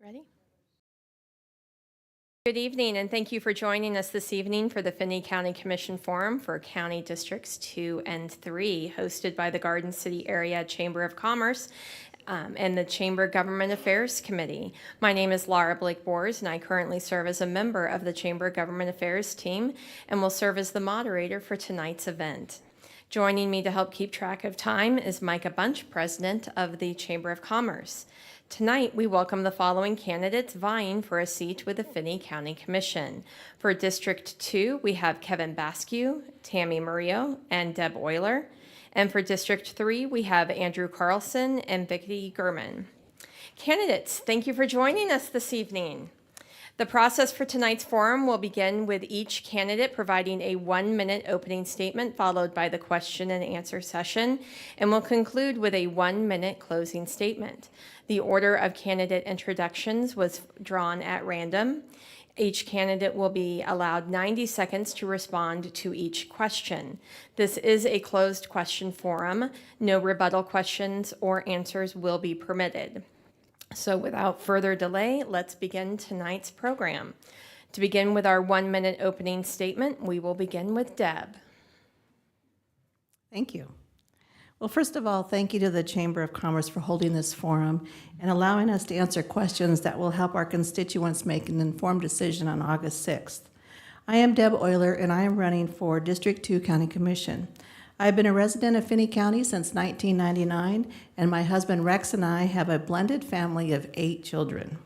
Ready? Good evening, and thank you for joining us this evening for the Finney County Commission Forum for County Districts 2 and 3, hosted by the Garden City Area Chamber of Commerce and the Chamber Government Affairs Committee. My name is Laura Blake Bors, and I currently serve as a member of the Chamber Government Affairs team and will serve as the moderator for tonight's event. Joining me to help keep track of time is Micah Bunch, President of the Chamber of Commerce. Tonight, we welcome the following candidates vying for a seat with the Finney County Commission. For District 2, we have Kevin Basque, Tammy Murillo, and Deb Euler. And for District 3, we have Andrew Carlson and Vicki Gurman. Candidates, thank you for joining us this evening. The process for tonight's forum will begin with each candidate providing a 1-minute opening statement followed by the question and answer session, and will conclude with a 1-minute closing statement. The order of candidate introductions was drawn at random. Each candidate will be allowed 90 seconds to respond to each question. This is a closed question forum. No rebuttal questions or answers will be permitted. So without further delay, let's begin tonight's program. To begin with our 1-minute opening statement, we will begin with Deb. Thank you. Well, first of all, thank you to the Chamber of Commerce for holding this forum and allowing us to answer questions that will help our constituents make an informed decision on August 6th. I am Deb Euler, and I am running for District 2 County Commission. I've been a resident of Finney County since 1999, and my husband Rex and I have a blended family of 8 children.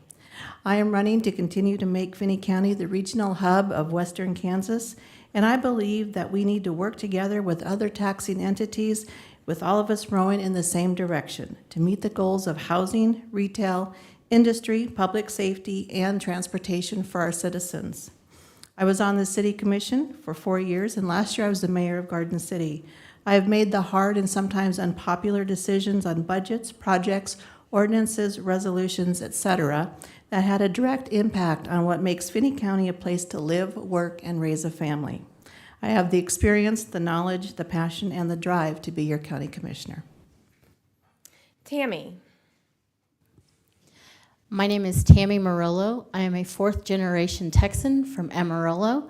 I am running to continue to make Finney County the regional hub of Western Kansas, and I believe that we need to work together with other taxing entities, with all of us rowing in the same direction, to meet the goals of housing, retail, industry, public safety, and transportation for our citizens. I was on the City Commission for 4 years, and last year I was the mayor of Garden City. I have made the hard and sometimes unpopular decisions on budgets, projects, ordinances, resolutions, etc., that had a direct impact on what makes Finney County a place to live, work, and raise a family. I have the experience, the knowledge, the passion, and the drive to be your county commissioner. Tammy. My name is Tammy Murillo. I am a 4th-generation Texan from Amarillo.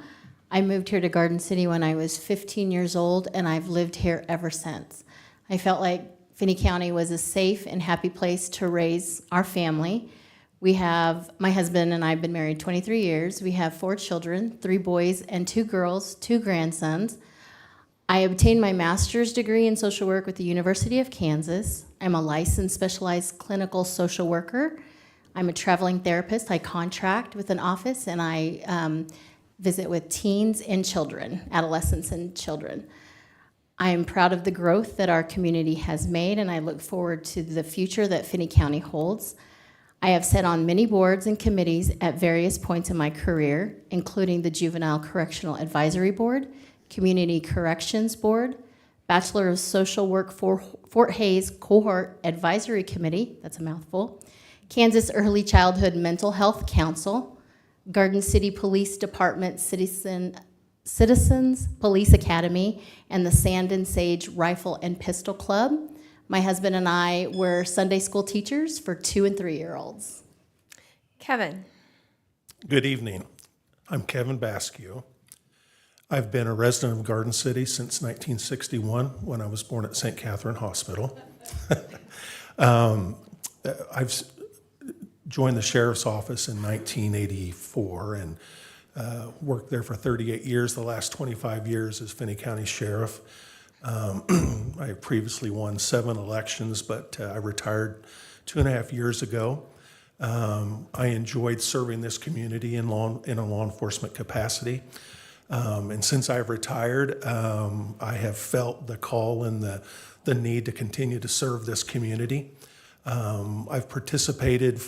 I moved here to Garden City when I was 15 years old, and I've lived here ever since. I felt like Finney County was a safe and happy place to raise our family. My husband and I have been married 23 years. We have 4 children, 3 boys and 2 girls, 2 grandsons. I obtained my master's degree in social work with the University of Kansas. I'm a licensed specialized clinical social worker. I'm a traveling therapist. I contract with an office, and I visit with teens and children, adolescents and children. I am proud of the growth that our community has made, and I look forward to the future that Finney County holds. I have sat on many boards and committees at various points in my career, including the Juvenile Correctional Advisory Board, Community Corrections Board, Bachelor of Social Work for Fort Hays Cohort Advisory Committee, that's a mouthful, Kansas Early Childhood Mental Health Council, Garden City Police Department Citizens Police Academy, and the Sand and Sage Rifle and Pistol Club. My husband and I were Sunday school teachers for 2- and 3-year-olds. Kevin. Good evening. I'm Kevin Basque. I've been a resident of Garden City since 1961 when I was born at St. Catherine Hospital. I've joined the sheriff's office in 1984 and worked there for 38 years, the last 25 years as Finney County Sheriff. I previously won 7 elections, but I retired 2.5 years ago. I enjoyed serving this community in a law enforcement capacity. And since I've retired, I have felt the call and the need to continue to serve this community. I've participated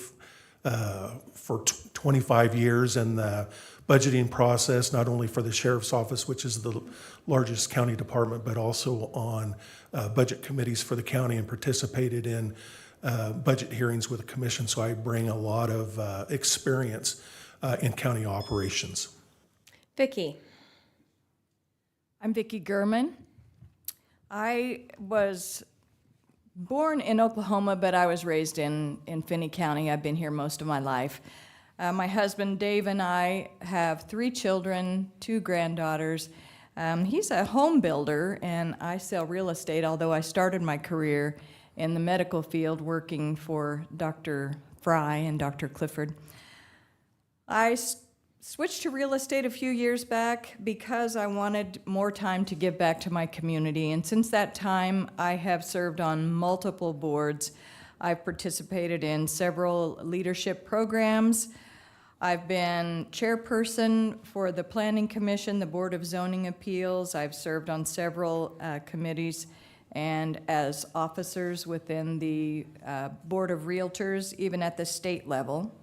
for 25 years in the budgeting process, not only for the sheriff's office, which is the largest county department, but also on budget committees for the county, and participated in budget hearings with the commission. So I bring a lot of experience in county operations. Vicki. I'm Vicki Gurman. I was born in Oklahoma, but I was raised in Finney County. I've been here most of my life. My husband Dave and I have 3 children, 2 granddaughters. He's a home builder, and I sell real estate, although I started my career in the medical field working for Dr. Fry and Dr. Clifford. I switched to real estate a few years back because I wanted more time to give back to my community, and since that time, I have served on multiple boards. I've participated in several leadership programs. I've been chairperson for the Planning Commission, the Board of Zoning Appeals. I've served on several committees and as officers within the Board of Realtors, even at the state level.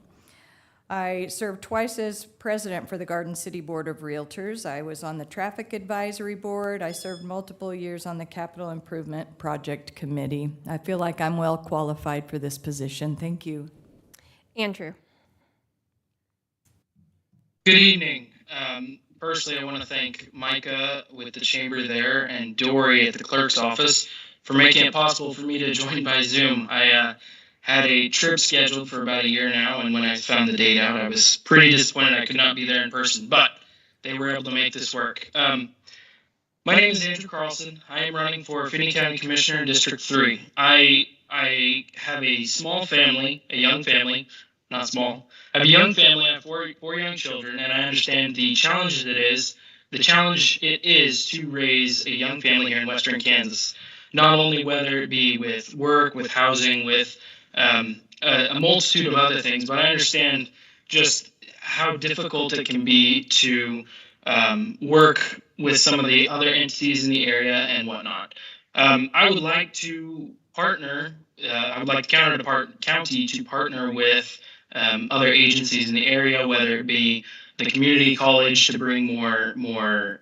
I served twice as president for the Garden City Board of Realtors. I was on the Traffic Advisory Board. I served multiple years on the Capital Improvement Project Committee. I feel like I'm well qualified for this position. Thank you. Andrew. Good evening. Personally, I want to thank Micah with the chamber there and Dory at the clerk's office for making it possible for me to join by Zoom. I had a trip scheduled for about a year now, and when I found the date out, I was pretty disappointed I could not be there in person, but they were able to make this work. My name is Andrew Carlson. I am running for Finney County Commissioner in District 3. I have a small family, a young family, not small. I have a young family, I have four young children, and I understand the challenge it is to raise a young family here in Western Kansas. Not only whether it be with work, with housing, with a multitude of other things, but I understand just how difficult it can be to work with some of the other entities in the area and whatnot. I would like to partner, I would like the county to partner with other agencies in the area, whether it be the community college to bring more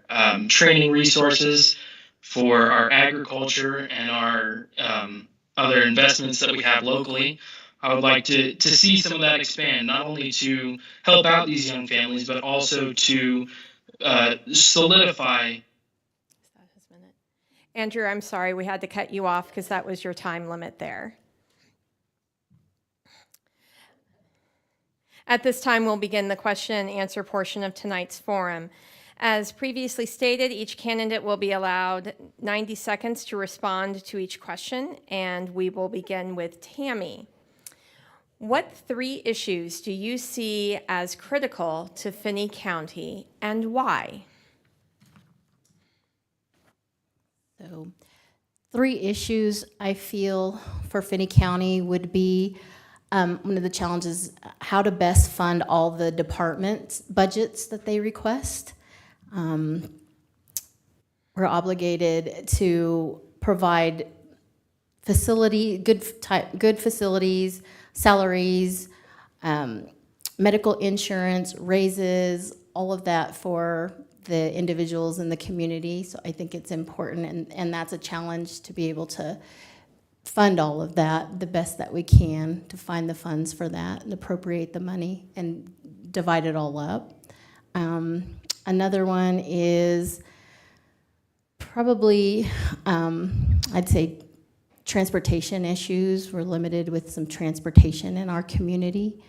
training resources for our agriculture and our other investments that we have locally. I would like to see some of that expand, not only to help out these young families, but also to solidify. Andrew, I'm sorry, we had to cut you off because that was your time limit there. At this time, we'll begin the question and answer portion of tonight's forum. As previously stated, each candidate will be allowed 90 seconds to respond to each question, and we will begin with Tammy. What 3 issues do you see as critical to Finney County, and why? So 3 issues I feel for Finney County would be one of the challenges, how to best fund all the departments' budgets that they request. We're obligated to provide good facilities, salaries, medical insurance, raises, all of that for the individuals in the community. So I think it's important, and that's a challenge to be able to fund all of that the best that we can, to find the funds for that and appropriate the money and divide it all up. Another one is probably, I'd say, transportation issues. We're limited with some transportation in our community.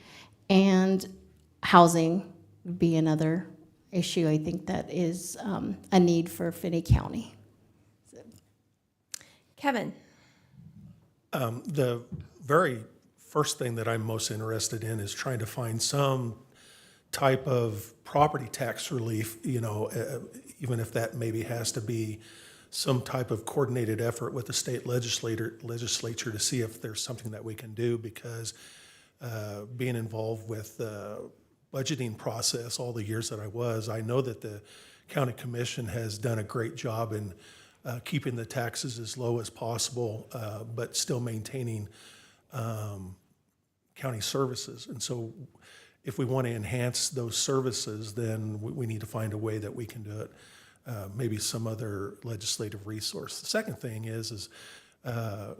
And housing would be another issue, I think, that is a need for Finney County. Kevin. The very first thing that I'm most interested in is trying to find some type of property tax relief, even if that maybe has to be some type of coordinated effort with the state legislature to see if there's something that we can do, because being involved with the budgeting process all the years that I know that the county commission has done a great job in keeping the taxes as low as possible, but still maintaining county services. And so if we want to enhance those services, then we need to find a way that we can do it, maybe some other legislative resource. The second thing is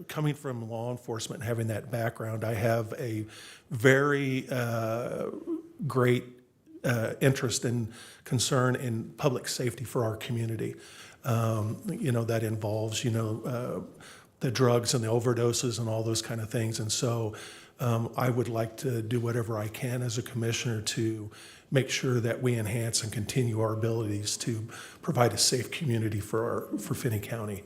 coming from law enforcement and having that background, I have a very great interest and concern in public safety for our community. That involves, the the drugs and the overdoses and all those kind of things. And so I would like to do whatever I can as a commissioner to make sure that we enhance and continue our abilities to provide a safe community for Finney County.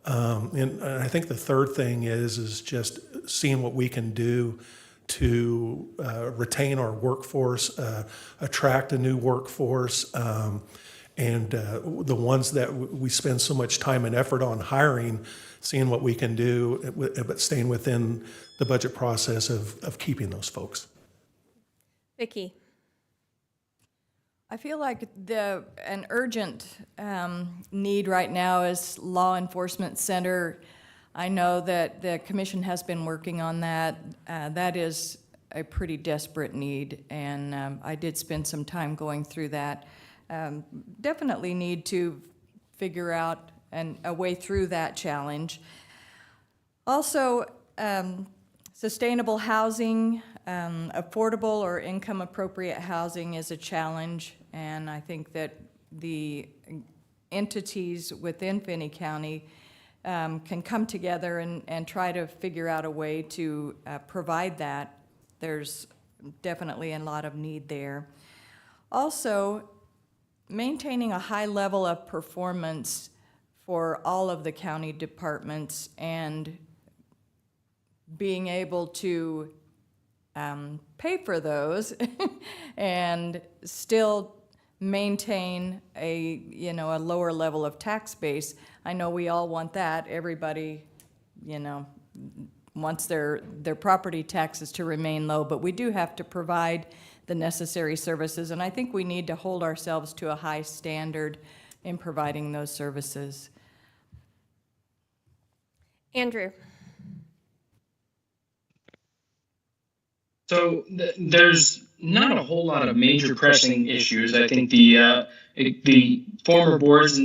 And I think the third thing is just seeing what we can do to retain our workforce, attract a new workforce, and the ones that we spend so much time and effort on hiring, seeing what we can do, but staying within the budget process of keeping those folks. Vicki? I feel like an urgent need right now is law enforcement center. I know that the commission has been working on that. That is a pretty desperate need, and I did spend some time going through that. Definitely need to figure out a way through that challenge. Also, sustainable housing, affordable or income-appropriate housing is a challenge, and I think that the entities within Finney County can come together and try to figure out a way to provide that. There's definitely a lot of need there. Also, maintaining a high level of performance for all of the county departments and being able to pay for those and still maintain a lower level of tax base. I know we all want that. Everybody, wants their property taxes to remain low, but we do have to provide the necessary services, and I think we need to hold ourselves to a high standard in providing those services. Andrew? So there's not a whole lot of major pressing issues. I think the former boards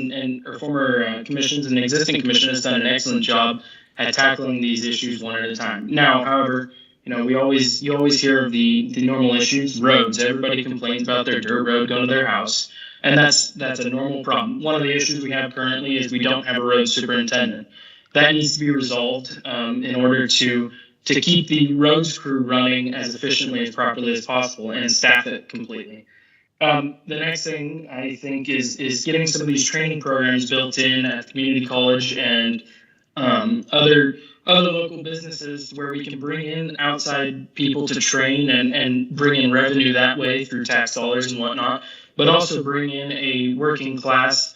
or former commissions and existing commission has done an excellent job at tackling these issues one at a time. Now, however, you always hear of the normal issues. Roads. Everybody complains about their dirt road going to their house, and that's a normal problem. One of the issues we have currently is we don't have a road superintendent. That needs to be resolved in order to keep the roads crew running as efficiently as properly as possible and staff it completely. The next thing I think is getting some of these training programs built in at the community college and other local businesses where we can bring in outside people to train and bring in revenue that way through tax dollars and whatnot, but also bring in a working class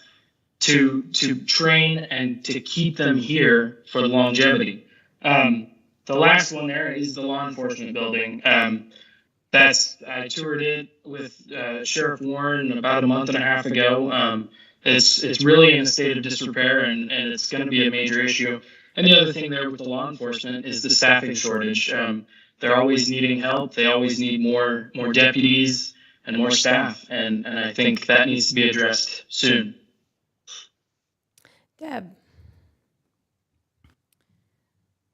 to train and to keep them here for longevity. The last one there is the law enforcement building. I toured it with Sheriff Warren about a month and a half ago. It's really in a state of disrepair, and it's going to be a major issue. And the other thing there with the law enforcement is the staffing shortage. They're always needing help. They always need more deputies and more staff, and I think that needs to be addressed soon. Deb?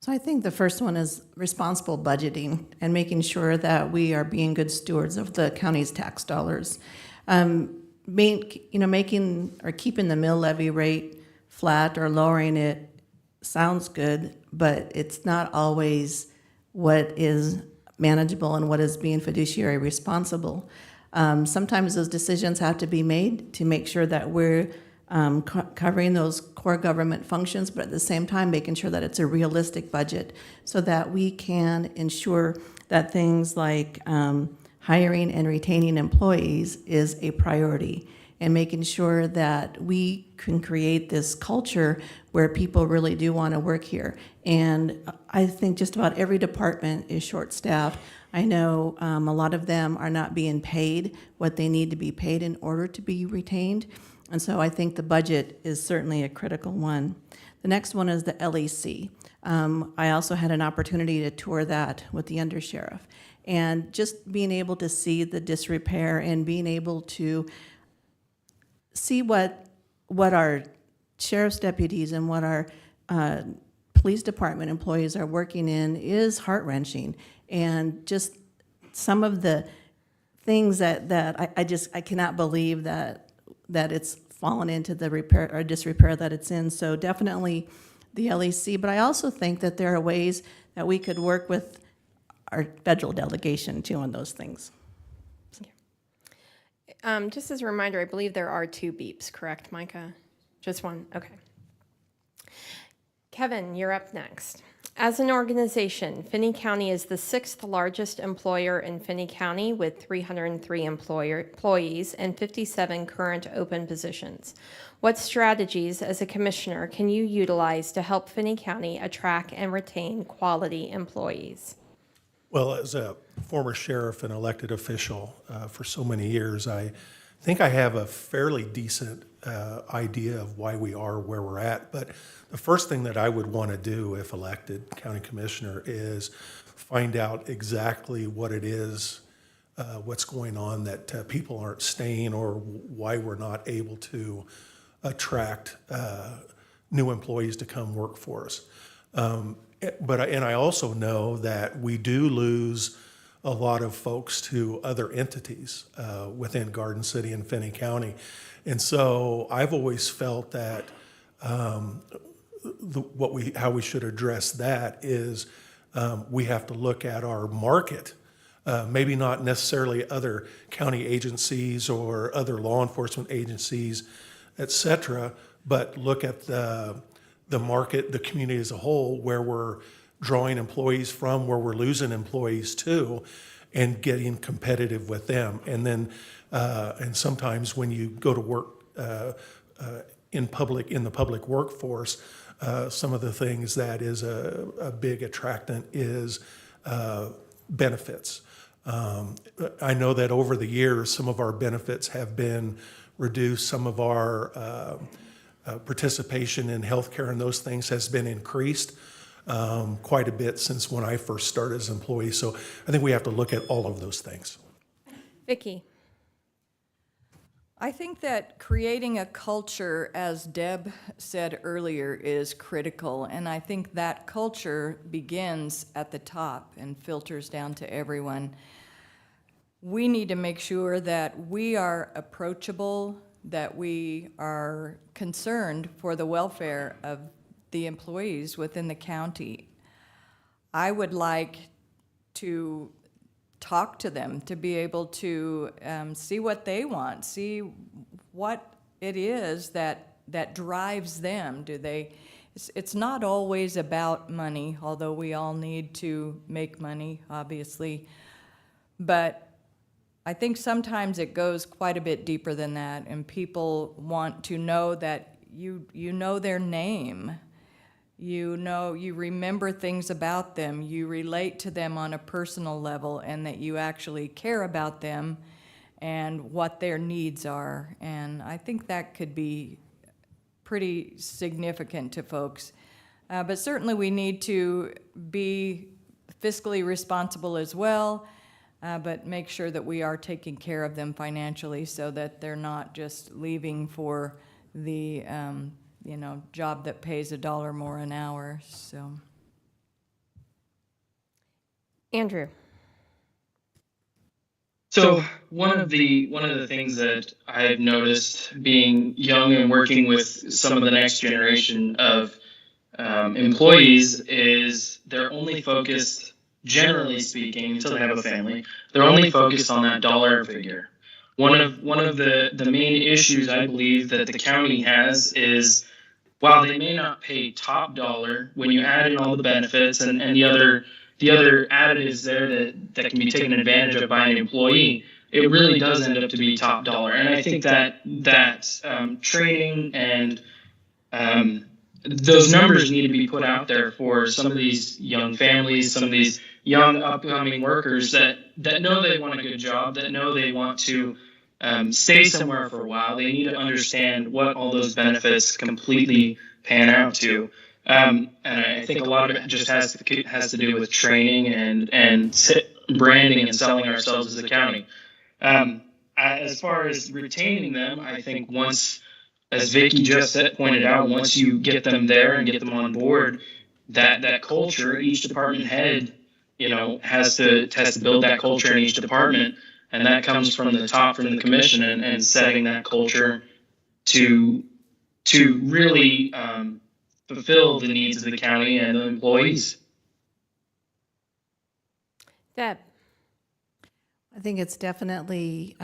So I think the first one is responsible budgeting and making sure that we are being good stewards of the county's tax dollars. Making or keeping the mill levy rate flat or lowering it sounds good, but it's not always what is manageable and what is being fiduciary responsible. Sometimes those decisions have to be made to make sure that we're covering those core government functions, but at the same time making sure that it's a realistic budget so that we can ensure that things like hiring and retaining employees is a priority, and making sure that we can create this culture where people really do want to work here. And I think just about every department is short-staffed. I know a lot of them are not being paid what they need to be paid in order to be retained. And so I think the budget is certainly a critical one. The next one is the LEC. I also had an opportunity to tour that with the undersheriff. And just being able to see the disrepair and being able to see what our sheriff's deputies and what our police department employees are working in is heart-wrenching. And just some of the things that I cannot believe that it's fallen into the repair or disrepair that it's in. So definitely the LEC, but I also think that there are ways that we could work with our federal delegation too on those things. Just as a reminder, I believe there are 2 beeps, correct, Micah? Just one, okay. Kevin, you're up next. As an organization, Finney County is the 6th largest employer in Finney County with 303 employees and 57 current open positions. What strategies as a commissioner can you utilize to help Finney County attract and retain quality employees? Well, as a former sheriff and elected official for so many years, I think I have a fairly decent idea of why we are where we're at. But the first thing that I would want to do if elected county commissioner is find out exactly what it is, what's going on that people aren't staying, or why we're not able to attract new employees to come work for us. And I also know that we do lose a lot of folks to other entities within Garden City and Finney County. And so I've always felt that how we should address that is we have to look at our market, maybe not necessarily other county agencies or other law enforcement agencies, et cetera, but look at the market, the community as a whole, where we're drawing employees from, where we're losing employees to, and getting competitive with them. And then, and sometimes when you go to work in the public workforce, some of the things that is a big attractant is benefits. I know that over the years, some of our benefits have been reduced. Some of our participation in healthcare and those things has been increased quite a bit since when I first started as an employee. So I think we have to look at all of those things. Vicki. I think that creating a culture, as Deb said earlier, is critical. And I think that culture begins at the top and filters down to everyone. We need to make sure that we are approachable, that we are concerned for the welfare of the employees within the county. I would like to talk to them, to be able to see what they want, see what it is that drives them. It's not always about money, although we all need to make money, obviously. But I think sometimes it goes quite a bit deeper than that, and people want to know that you know their name. You know, you remember things about them, you relate to them on a personal level, and that you actually care about them and what their needs are. And I think that could be pretty significant to folks. But certainly we need to be fiscally responsible as well, but make sure that we are taking care of them financially so that they're not just leaving for the job that pays $1 more an hour. So, Andrew. So one of the things that I've noticed being young and working with some of the next generation of employees is they're only focused, generally speaking, until they have a family, they're only focused on that dollar figure. One of the main issues I believe that the county has is, while they may not pay top dollar, when you add in all the benefits and the other additives there that can be taken advantage of by an employee, it really does end up to be top dollar. And I think that training and those numbers need to be put out there for some of these young families, some of these young upcoming workers that know they want a good job, that know they want to stay somewhere for a while. They need to understand what all those benefits completely pan out to. And I think a lot of it just has to do with training and branding and selling ourselves as a county. As far as retaining them, I think once, as Vicki just pointed out, once you get them there and get them on board, that culture, each department head, has to build that culture in each department. And that comes from the top, from the commission, and setting that culture to really fulfill the needs of the county and the employees. Deb? I think it's definitely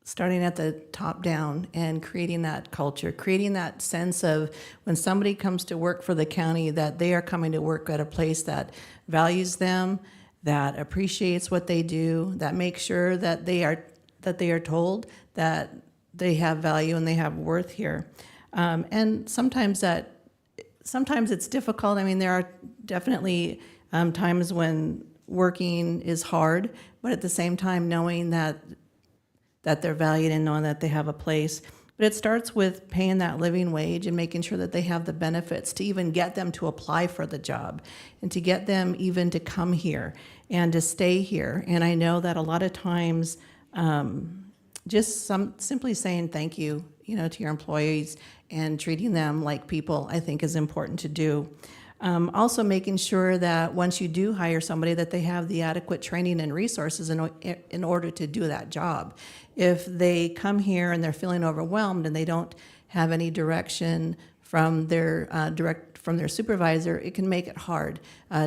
starting at the top down and creating that culture, creating that sense of when somebody comes to work for the county that they are coming to work at a place that values them, that appreciates what they do, that makes sure that they are told that they have value and they have worth here. And sometimes it's difficult. I mean, there are definitely times when working is hard, but at the same time, knowing that they're valued and knowing that they have a place. But it starts with paying that living wage and making sure that they have the benefits to even get them to apply for the job and to get them even to come here and to stay here. And I know that a lot of times, simply saying thank you, to your employees and treating them like people, I think is important to do. Also making sure that once you do hire somebody that they have the adequate training and resources in order to do that job. If they come here and they're feeling overwhelmed and they don't have any direction from their supervisor, it can make it hard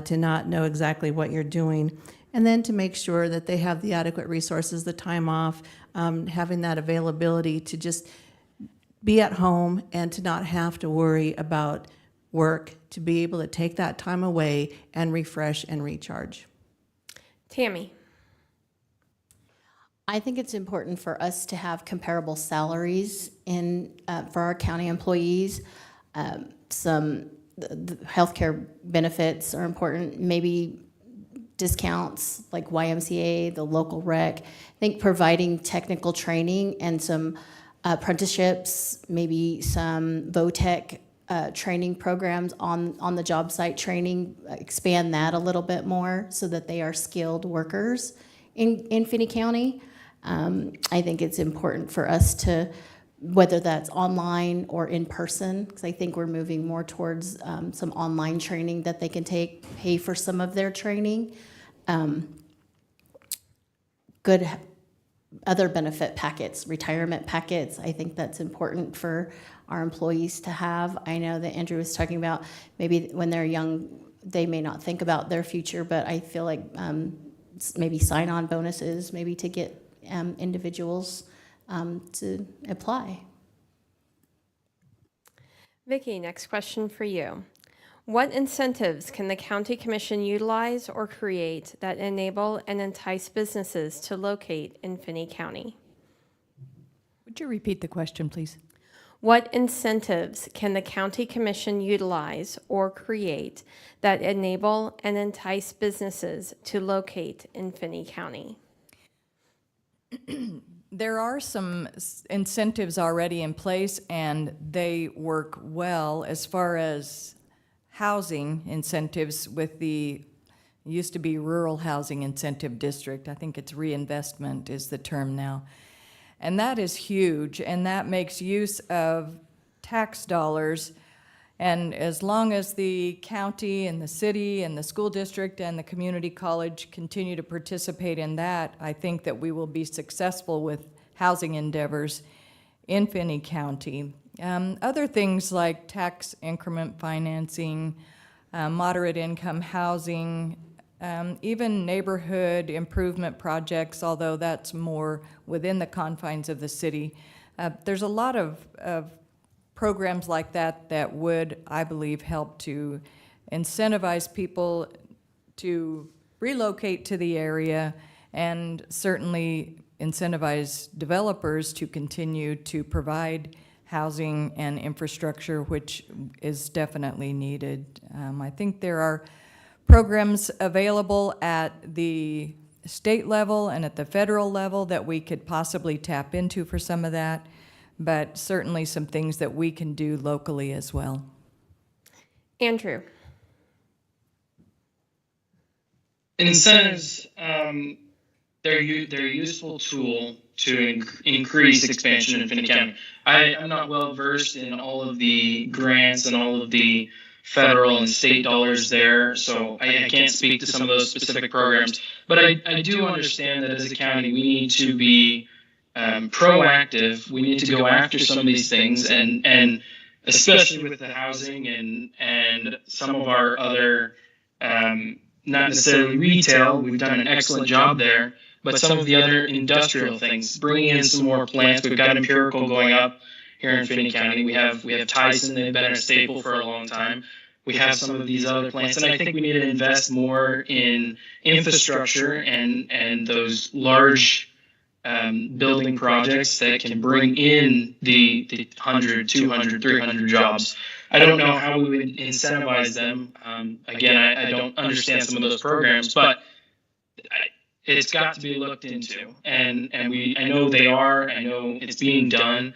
to not know exactly what you're doing. And then to make sure that they have the adequate resources, the time off, having that availability to just be at home and to not have to worry about work, to be able to take that time away and refresh and recharge. Tammy? I think it's important for us to have comparable salaries for our county employees. The healthcare benefits are important, maybe discounts like YMCA, the local rec. I think providing technical training and some apprenticeships, maybe some VOTEC training programs on the job site training, expand that a little bit more so that they are skilled workers in Finney County. I think it's important for us to, whether that's online or in person, because I think we're moving more towards some online training that they can pay for some of their training. Good other benefit packets, retirement packets, I think that's important for our employees to have. I know that Andrew was talking about maybe when they're young, they may not think about their future, but I feel like maybe sign-on bonuses, maybe to get individuals to apply. Vicki, next question for you. What incentives can the County Commission utilize or create that enable and entice businesses to locate in Finney County? Would you repeat the question, please? What incentives can the County Commission utilize or create that enable and entice businesses to locate in Finney County? There are some incentives already in place, and they work well as far as housing incentives with used to be Rural Housing Incentive District. I think it's reinvestment is the term now. And that is huge, and that makes use of tax dollars. And as long as the county and the city and the school district and the community college continue to participate in that, I think that we will be successful with housing endeavors in Finney County. Other things like tax increment financing, moderate income housing, even neighborhood improvement projects, although that's more within the confines of the city. There's a lot of programs like that would, I believe, help to incentivize people to relocate to the area and certainly incentivize developers to continue to provide housing and infrastructure, which is definitely needed. I think there are programs available at the state level and at the federal level that we could possibly tap into for some of that, but certainly some things that we can do locally as well. Andrew. Incentives, they're a useful tool to increase expansion in Finney County. I'm not well versed in all of the grants and all of the federal and state dollars there, so I can't speak to some of those specific programs. But I do understand that as a county, we need to be proactive. We need to go after some of these things and especially with the housing and some of our other, not necessarily retail. We've done an excellent job there, but some of the other industrial things, bringing in some more plants. We've got Empirical going up here in Finney County. We have Tyson. They've been a staple for a long time. We have some of these other plants, and I think we need to invest more in infrastructure and those large building projects that can bring in the 100, 200, 300 jobs. I don't know how we would incentivize them. Again, I don't understand some of those programs, but it's got to be looked into. And I know they are. I know it's being done,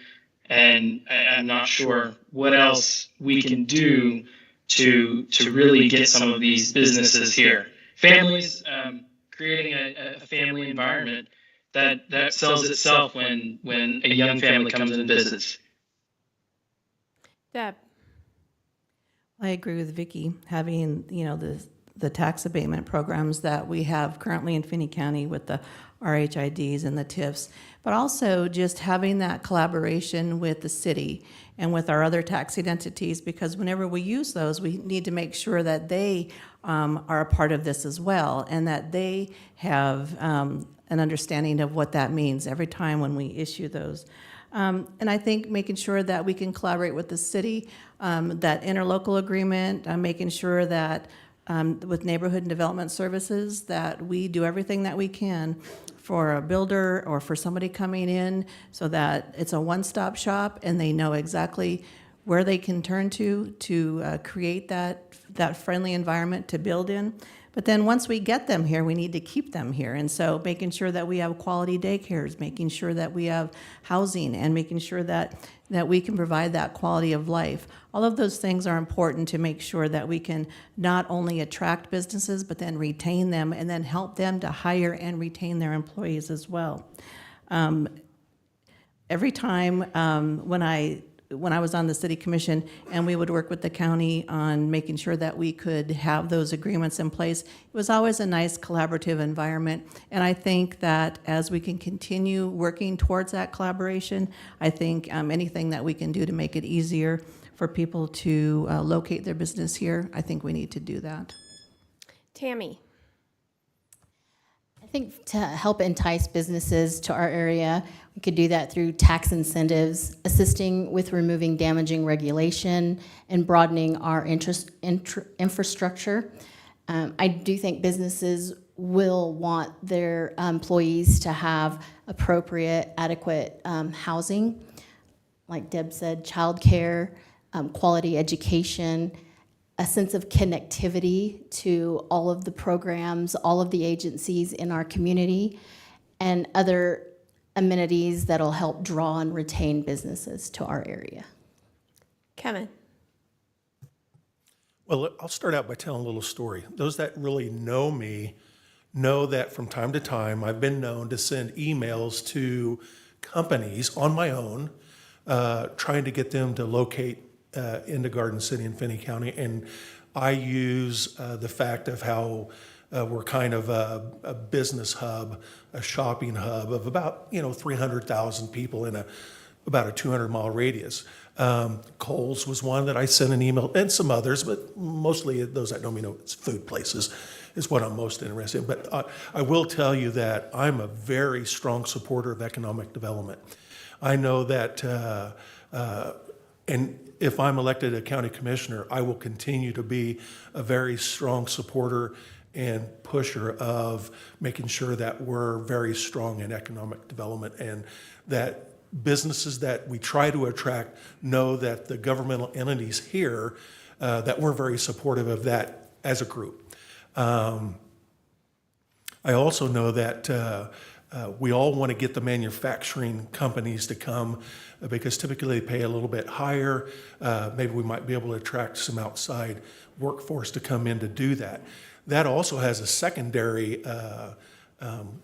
and I'm not sure what else we can do to really get some of these businesses here. Families, creating a family environment that sells itself when a young family comes and visits. Deb? I agree with Vicki. Having, the tax abatement programs that we have currently in Finney County with the RHIDs and the TIFs, but also just having that collaboration with the city and with our other taxing entities, because whenever we use those, we need to make sure that they are a part of this as well, and that they have an understanding of what that means every time when we issue those. And I think making sure that we can collaborate with the city, that interlocal agreement, making sure that with neighborhood and development services, that we do everything that we can for a builder or for somebody coming in so that it's a one-stop shop and they know exactly where they can turn to create that friendly environment to build in. But then once we get them here, we need to keep them here. And so making sure that we have quality daycares, making sure that we have housing, and making sure that we can provide that quality of life. All of those things are important to make sure that we can not only attract businesses, but then retain them and then help them to hire and retain their employees as well. Every time when I was on the city commission and we would work with the county on making sure that we could have those agreements in place, it was always a nice collaborative environment. And I think that as we can continue working towards that collaboration, I think anything that we can do to make it easier for people to locate their business here, I think we need to do that. Tammy? I think to help entice businesses to our area, we could do that through tax incentives, assisting with removing damaging regulation, and broadening our infrastructure. I do think businesses will want their employees to have appropriate, adequate housing. Like Deb said, childcare, quality education, a sense of connectivity to all of the programs, all of the agencies in our community, and other amenities that'll help draw and retain businesses to our area. Kevin? Well, I'll start out by telling a little story. Those that really know me know that from time to time I've been known to send emails to companies on my own, trying to get them to locate into Garden City and Finney County. And I use the fact of how we're kind of a business hub, a shopping hub of about 300,000 people in about a 200-mile radius. Kohl's was one that I sent an email, and some others, but mostly those that know me know it's food places is what I'm most interested in. But I will tell you that I'm a very strong supporter of economic development. I know that, and if I'm elected a county commissioner, I will continue to be a very strong supporter and pusher of making sure that we're very strong in economic development, and that businesses that we try to attract know that the governmental entities here, that we're very supportive of that as a group. I also know that we all want to get the manufacturing companies to come because typically they pay a little bit higher. Maybe we might be able to attract some outside workforce to come in to do that. That also has a secondary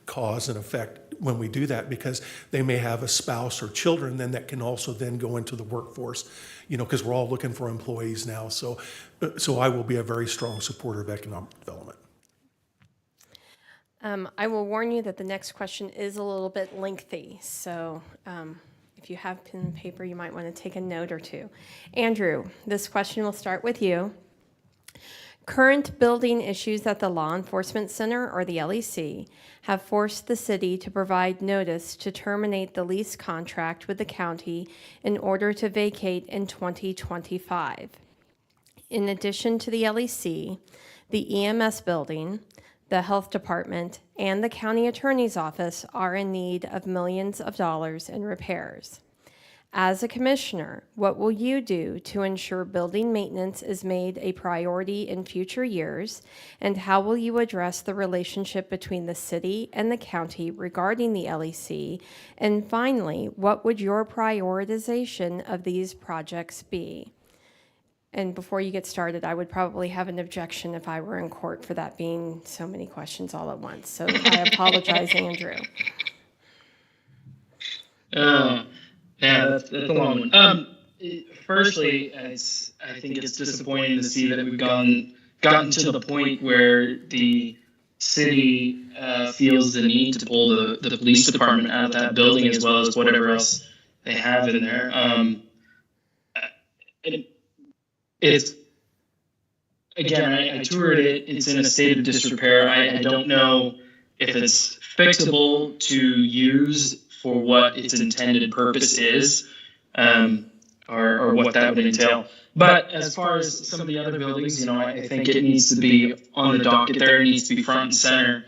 cause and effect when we do that, because they may have a spouse or children then that can also then go into the workforce, because we're all looking for employees now. So I will be a very strong supporter of economic development. I will warn you that the next question is a little bit lengthy, so if If you have pen and paper, you might want to take a note or two. Andrew, this question will start with you. Current building issues at the Law Enforcement Center, or the LEC, have forced the city to provide notice to terminate the lease contract with the county in order to vacate in 2025. In addition to the LEC, the EMS building, the health department, and the county attorney's office are in need of millions of dollars in repairs. As a commissioner, what will you do to ensure building maintenance is made a priority in future years? And how will you address the relationship between the city and the county regarding the LEC? And finally, what would your prioritization of these projects be? And before you get started, I would probably have an objection if I were in court for that being so many questions all at once. So I apologize, Andrew. Yeah, that's a long one. Firstly, I think it's disappointing to see that we've gotten to the point where the city feels the need to pull the police department out of that building as well as whatever else they have in there. It's again, I toured it. It's in a state of disrepair. I don't know if it's fixable to use for what its intended purpose is, or what that would entail. But as far as some of the other buildings, I think it needs to be on the docket there. It needs to be front and center.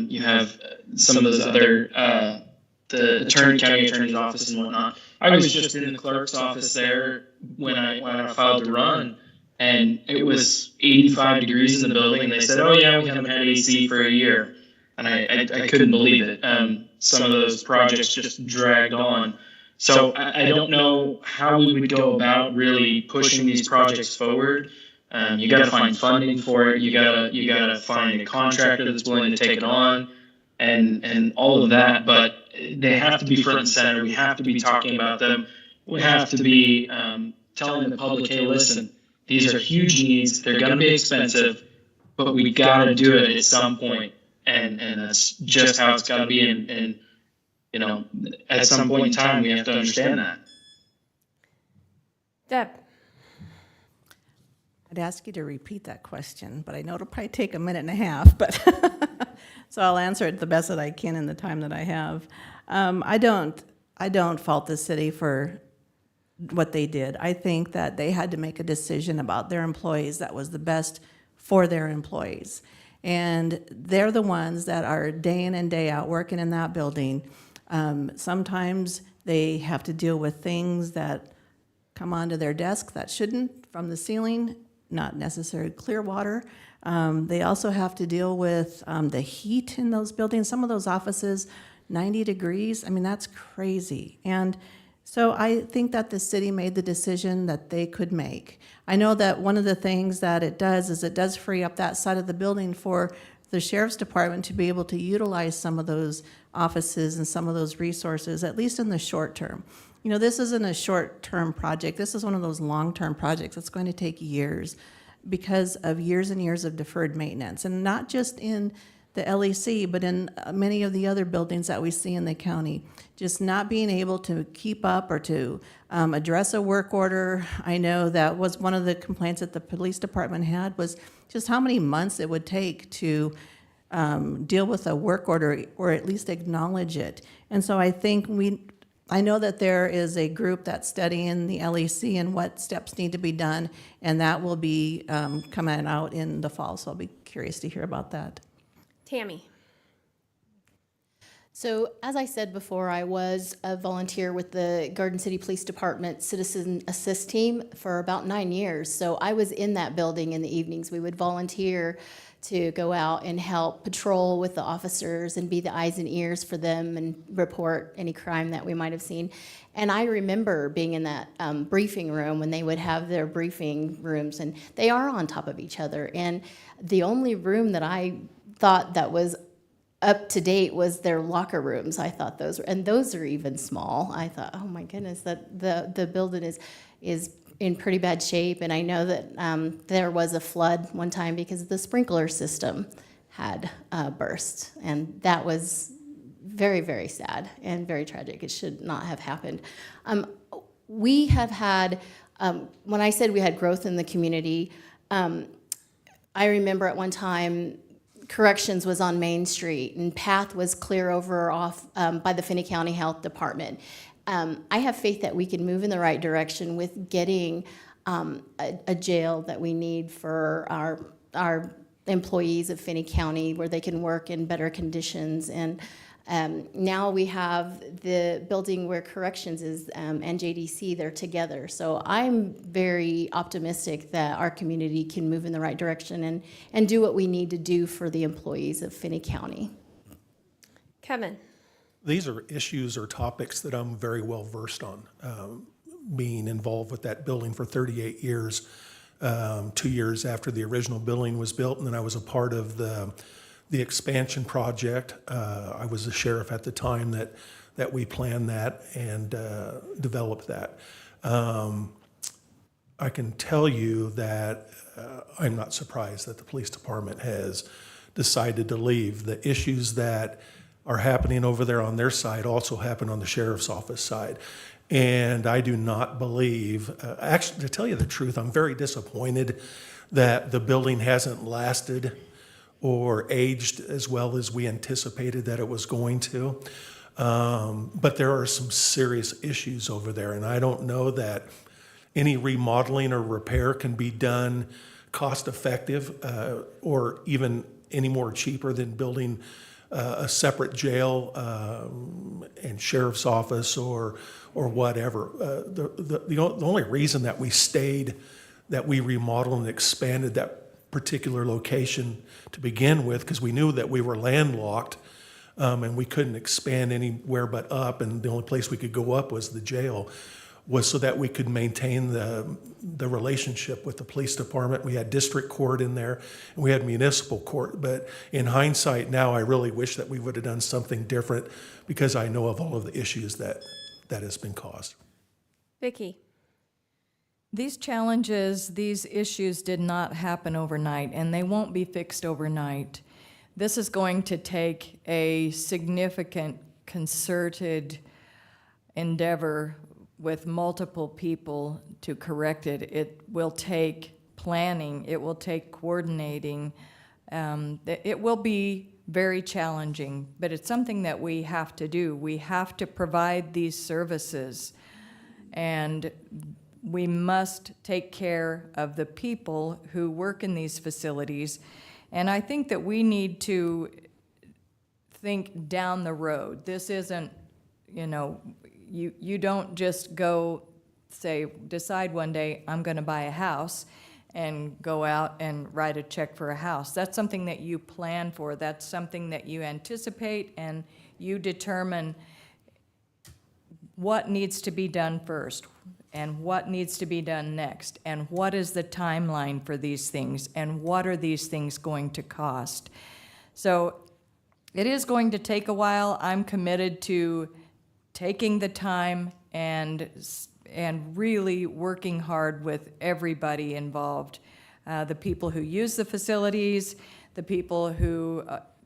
You have some of those other, the county attorney's office and whatnot. I was just in the clerk's office there when I filed to run, and it was 85 degrees in the building, and they said, "Oh yeah, we haven't had AC for a year." And I couldn't believe it. Some of those projects just dragged on. So I don't know how we would go about really pushing these projects forward. You got to find funding for it. You gotta find a contractor that's willing to take it on, and all of that. But they have to be front and center. We have to be talking about them. We have to be telling the public, hey, listen, these are huge needs. They're going to be expensive, but we got to do it at some point. And that's just how it's got to be. And at some point in time, we have to understand that. Deb. I'd ask you to repeat that question, but I know it'll probably take a minute and a half, but so I'll answer it the best that I can in the time that I have. I don't fault the city for what they did. I think that they had to make a decision about their employees that was the best for their employees. And they're the ones that are day in and day out working in that building. Sometimes they have to deal with things that come onto their desk that shouldn't from the ceiling, not necessarily clear water. They also have to deal with the heat in those buildings. Some of those offices, 90 degrees, I mean, that's crazy. And so I think that the city made the decision that they could make. I know that one of the things that it does is it does free up that side of the building for the sheriff's department to be able to utilize some of those offices and some of those resources, at least in the short term. This isn't a short-term project. This is one of those long-term projects that's going to take years because of years and years of deferred maintenance, and not just in the LEC, but in many of the other buildings that we see in the county. Just not being able to keep up or to address a work order. I know that was one of the complaints that the police department had, was just how many months it would take to deal with a work order or at least acknowledge it. And so I think I know that there is a group that's studying the LEC and what steps need to be done, and that will be coming out in the fall, so I'll be curious to hear about that. Tammy. So, as I said before, I was a volunteer with the Garden City Police Department Citizen Assist Team for about 9 years. So I was in that building in the evenings. We would volunteer to go out and help patrol with the officers and be the eyes and ears for them and report any crime that we might have seen. And I remember being in that briefing room when they would have their briefing rooms, and they are on top of each other. And the only room that I thought that was up to date was their locker rooms. I thought those are even small. I thought, oh my goodness, that the building is in pretty bad shape. And I know that there was a flood one time because the sprinkler system had burst, and that was very, very sad and very tragic. It should not have happened. We have had, when I said we had growth in the community, I remember at one time corrections was on Main Street and path was clear over off by the Finney County Health Department. I have faith that we can move in the right direction with getting a jail that we need for our employees of Finney County where they can work in better conditions. And now we have the building where corrections is and JDC, they're together. So I'm very optimistic that our community can move in the right direction and do what we need to do for the employees of Finney County. Kevin. These are issues or topics that I'm very well versed on, being involved with that building for 38 years, 2 years after the original building was built, and then I was a part of the expansion project. I was the sheriff at the time that we planned that and developed that. I can tell you that I'm not surprised that the police department has decided to leave. The issues that are happening over there on their side also happen on the sheriff's office side. And I do not believe, actually, to tell you the truth, I'm very disappointed that the building hasn't lasted or aged as well as we anticipated that it was going to. But there are some serious issues over there, and I don't know that any remodeling or repair can be done cost effective or even any more cheaper than building a separate jail and sheriff's office or whatever. The only reason that we stayed, that we remodeled and expanded that particular location to begin with, because we knew that we were landlocked and we couldn't expand anywhere but up, and the only place we could go up was the jail, was so that we could maintain the relationship with the police department. We had district court in there, and we had municipal court. But in hindsight now, I really wish that we would have done something different, because I know of all of the issues that has been caused. Vicki. These challenges, these issues did not happen overnight, and they won't be fixed overnight. This is going to take a significant concerted endeavor with multiple people to correct it. It will take planning, it will take coordinating. It will be very challenging, but it's something that we have to do. We have to provide these services, and we must take care of the people who work in these facilities. And I think that we need to think down the road. This isn't, you don't just go decide one day, I'm going to buy a house and go out and write a check for a house. That's something that you plan for. That's something that you anticipate, and you determine what needs to be done first and what needs to be done next, and what is the timeline for these things, and what are these things going to cost. So it is going to take a while. I'm committed to taking the time and really working hard with everybody involved, the people who use the facilities, the people who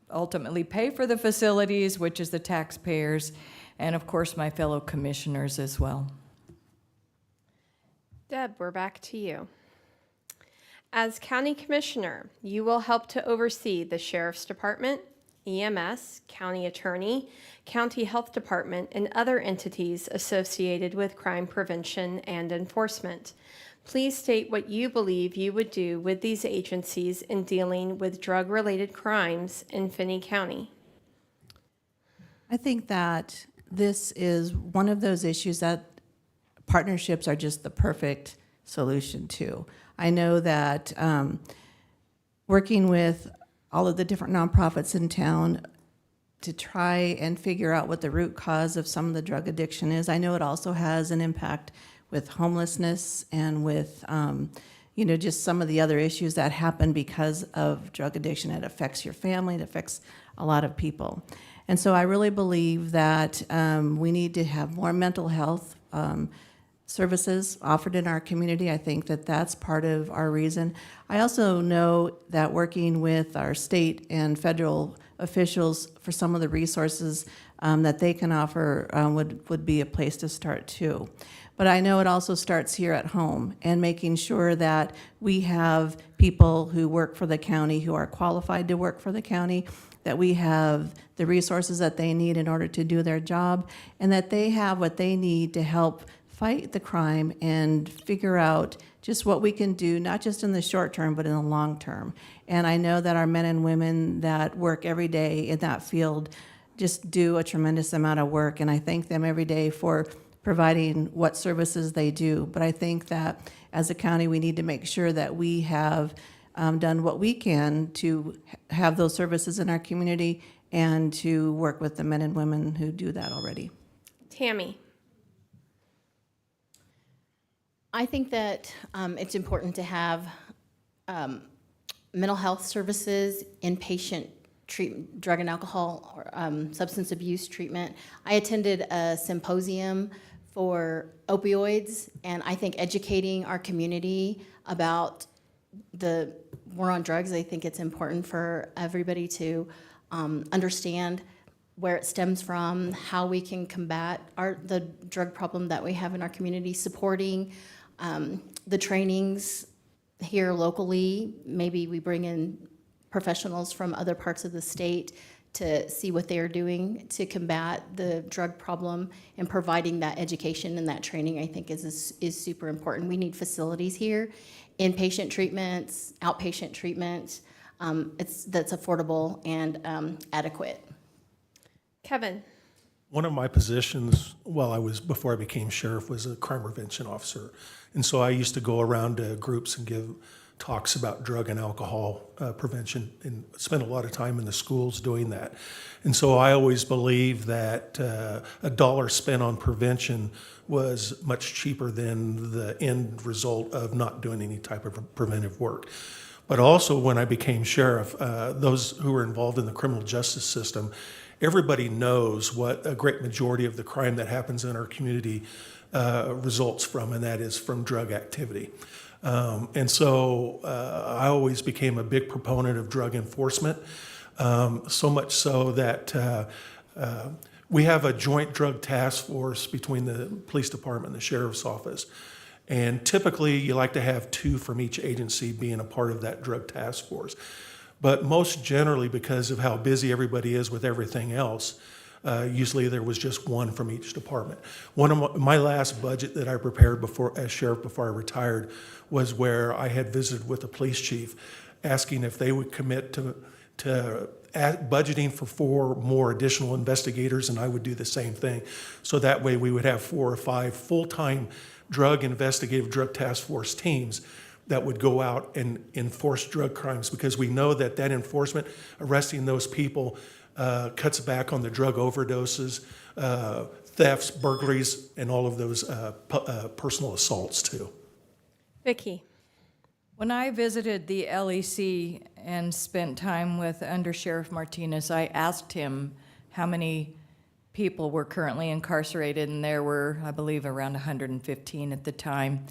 ultimately pay for the facilities, which is the taxpayers, and of course my fellow commissioners as well. Deb, we're back to you. As County Commissioner, you will help to oversee the Sheriff's Department, EMS, County Attorney, County Health Department, and other entities associated with crime prevention and enforcement. Please state what you believe you would do with these agencies in dealing with drug-related crimes in Finney County. I think that this is one of those issues that partnerships are just the perfect solution to. I know that working with all of the different nonprofits in town to try and figure out what the root cause of some of the drug addiction is, I know it also has an impact with homelessness and with just some of the other issues that happen because of drug addiction. It affects your family, it affects a lot of people. And so I really believe that we need to have more mental health services offered in our community. I think that that's part of our reason. I also know that working with our state and federal officials for some of the resources that they can offer would be a place to start too. But I know it also starts here at home and making sure that we have people who work for the county who are qualified to work for the county, that we have the resources that they need in order to do their job, and that they have what they need to help fight the crime and figure out just what we can do, not just in the short term, but in the long term. And I know that our men and women that work every day in that field just do a tremendous amount of work, and I thank them every day for providing what services they do. But I think that as a county, we need to make sure that we have done what we can to have those services in our community and to work with the men and women who do that already. Tammy. I think that it's important to have mental health services, inpatient treatment, drug and alcohol, or substance abuse treatment. I attended a symposium for opioids, and I think educating our community about the war on drugs, I think it's important for everybody to understand where it stems from, how we can combat the drug problem that we have in our community, supporting the trainings here locally. Maybe we bring in professionals from other parts of the state to see what they are doing to combat the drug problem, and providing that education and that training, I think, is super important. We need facilities here, inpatient treatments, outpatient treatments, that's affordable and adequate. Kevin. One of my positions before I became sheriff was a crime prevention officer. And so I used to go around to groups and give talks about drug and alcohol prevention, and spent a lot of time in the schools doing that. And so I always believed that a dollar spent on prevention was much cheaper than the end result of not doing any type of preventive work. But also when I became sheriff, those who were involved in the criminal justice system, everybody knows what a great majority of the crime that happens in our community results from, and that is from drug activity. And so I always became a big proponent of drug enforcement, so much so that we have a joint drug task force between the police department and the sheriff's office. And typically you like to have 2 from each agency being a part of that drug task force. But most generally, because of how busy everybody is with everything else, usually there was just 1 from each department. One of my last budget that I prepared as sheriff before I retired was where I had visited with the police chief asking if they would commit to budgeting for 4 more additional investigators, and I would do the same thing. So that way we would have 4 or 5 full-time drug task force teams that would go out and enforce drug crimes, because we know that enforcement, arresting those people, cuts back on the drug overdoses, thefts, burglaries, and all of those personal assaults too. Vicki. When I visited the LEC and spent time with Under Sheriff Martinez, I asked him how many people were currently incarcerated, and there were, I believe, around 115 at the time.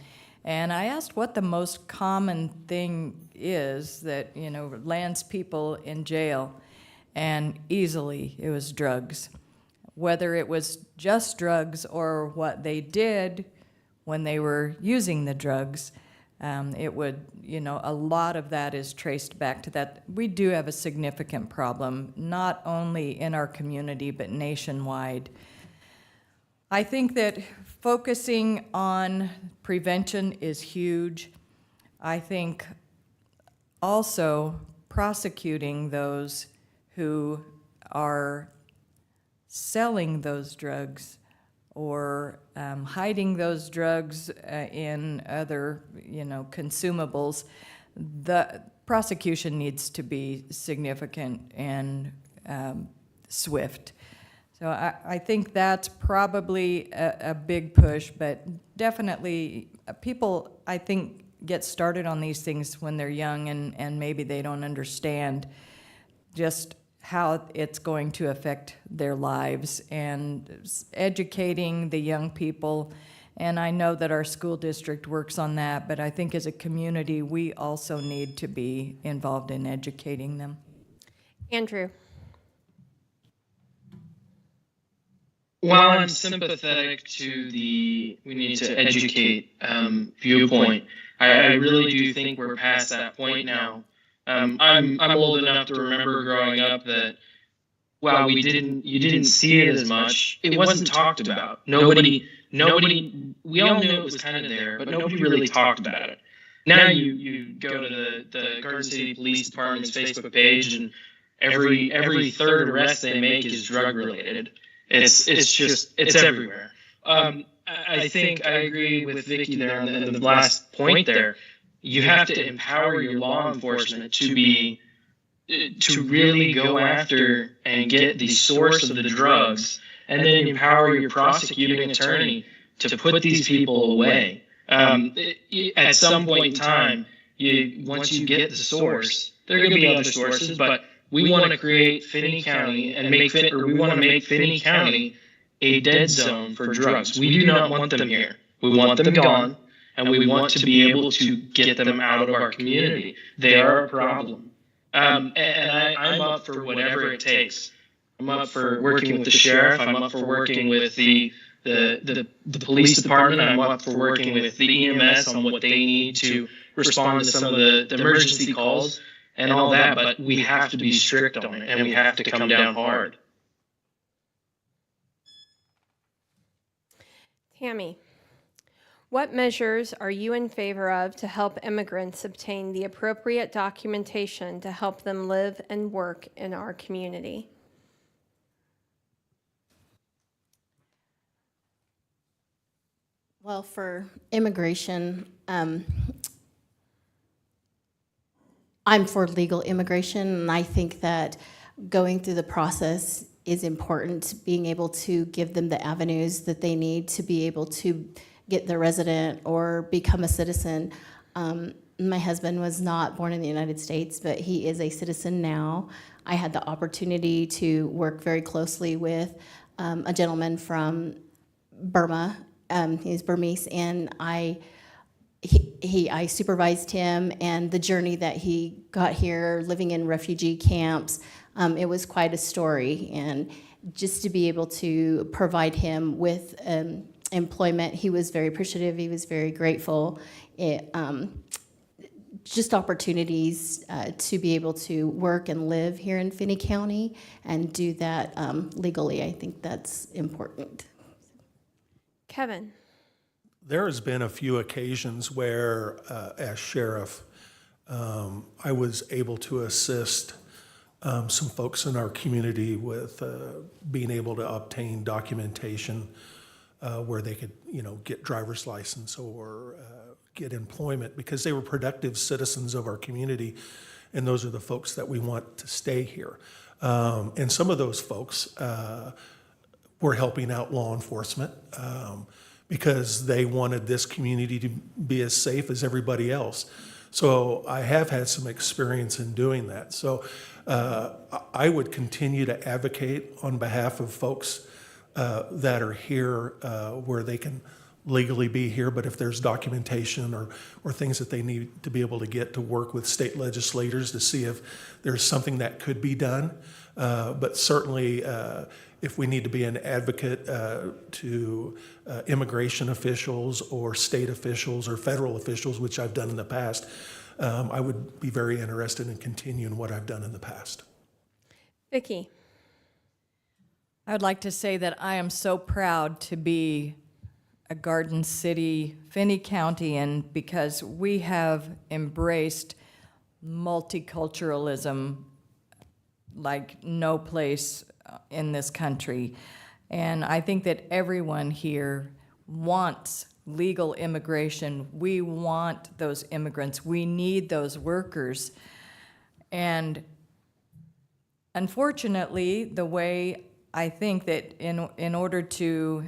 And I asked what the most common thing is that, lands people in jail, and easily it was drugs. Whether it was just drugs or what they did when they were using the drugs, it would, a lot of that is traced back to that. We do have a significant problem, not only in our community, but nationwide. I think that focusing on prevention is huge. I think also prosecuting those who are selling those drugs or hiding those drugs in other, consumables, the prosecution needs to be significant and swift. So I think that's probably a big push, but definitely people, I think, get started on these things when they're young, and maybe they don't understand just how it's going to affect their lives, and educating the young people And I know that our school district works on that, but I think as a community, we also need to be involved in educating them. Andrew? While I'm sympathetic to the we need to educate viewpoint, I really do think we're past that point now. I'm old enough to remember growing up that while you didn't see it as much, it wasn't talked about. Nobody, we all knew it was kind of there, but nobody really talked about it. Now you go to the Garden City Police Department's Facebook page, and every third arrest they make is drug related. It's everywhere. I think I agree with Vicky there on the last point there. You have to empower your law enforcement to really go after and get the source of the drugs, and then empower your prosecuting attorney to put these people away. At some point in time, once you get the source, there are going to be other sources, but we want to create Finney County and we want to make Finney County a dead zone for drugs. We do not want them here. We want them gone, and we want to be able to get them out of our community. They are a problem. I'm up for whatever it takes. I'm up for working with the sheriff. I'm up for working with the police department. I'm up for working with the EMS on what they need to respond to some of the emergency calls and all that, but we have to be strict on it, and we have to come down hard. Tammy, what measures are you in favor of to help immigrants obtain the appropriate documentation to help them live and work in our community? Well, for immigration, I'm for legal immigration, and I think that going through the process is important, being able to give them the avenues that they need to be able to get their resident or become a citizen. My husband was not born in the United States, but he is a citizen now. I had the opportunity to work very closely with a gentleman from Burma. He's Burmese, and I supervised him and the journey that he got here, living in refugee camps. It was quite a story, and just to be able to provide him with employment, he was very appreciative. He was very grateful. Just opportunities to be able to work and live here in Finney County and do that legally. I think that's important. Kevin? There has been a few occasions where, as sheriff, I was able to assist some folks in our community with being able to obtain documentation where they could, get driver's license or get employment, because they were productive citizens of our community, and those are the folks that we want to stay here. And some of those folks were helping out law enforcement because they wanted this community to be as safe as everybody else. So I have had some experience in doing that. So I would continue to advocate on behalf of folks that are here where they can legally be here, but if there's documentation or things that they need to be able to get to work with state legislators to see if there's something that could be done. But certainly, if we need to be an advocate to immigration officials or state officials or federal officials, which I've done in the past, I would be very interested in continuing what I've done in the past. Vicki? I would like to say that I am so proud to be a Garden City, Finney County, because we have embraced multiculturalism like no place in this country. And I think that everyone here wants legal immigration. We want those immigrants. We need those workers. And unfortunately, the way I think that in order to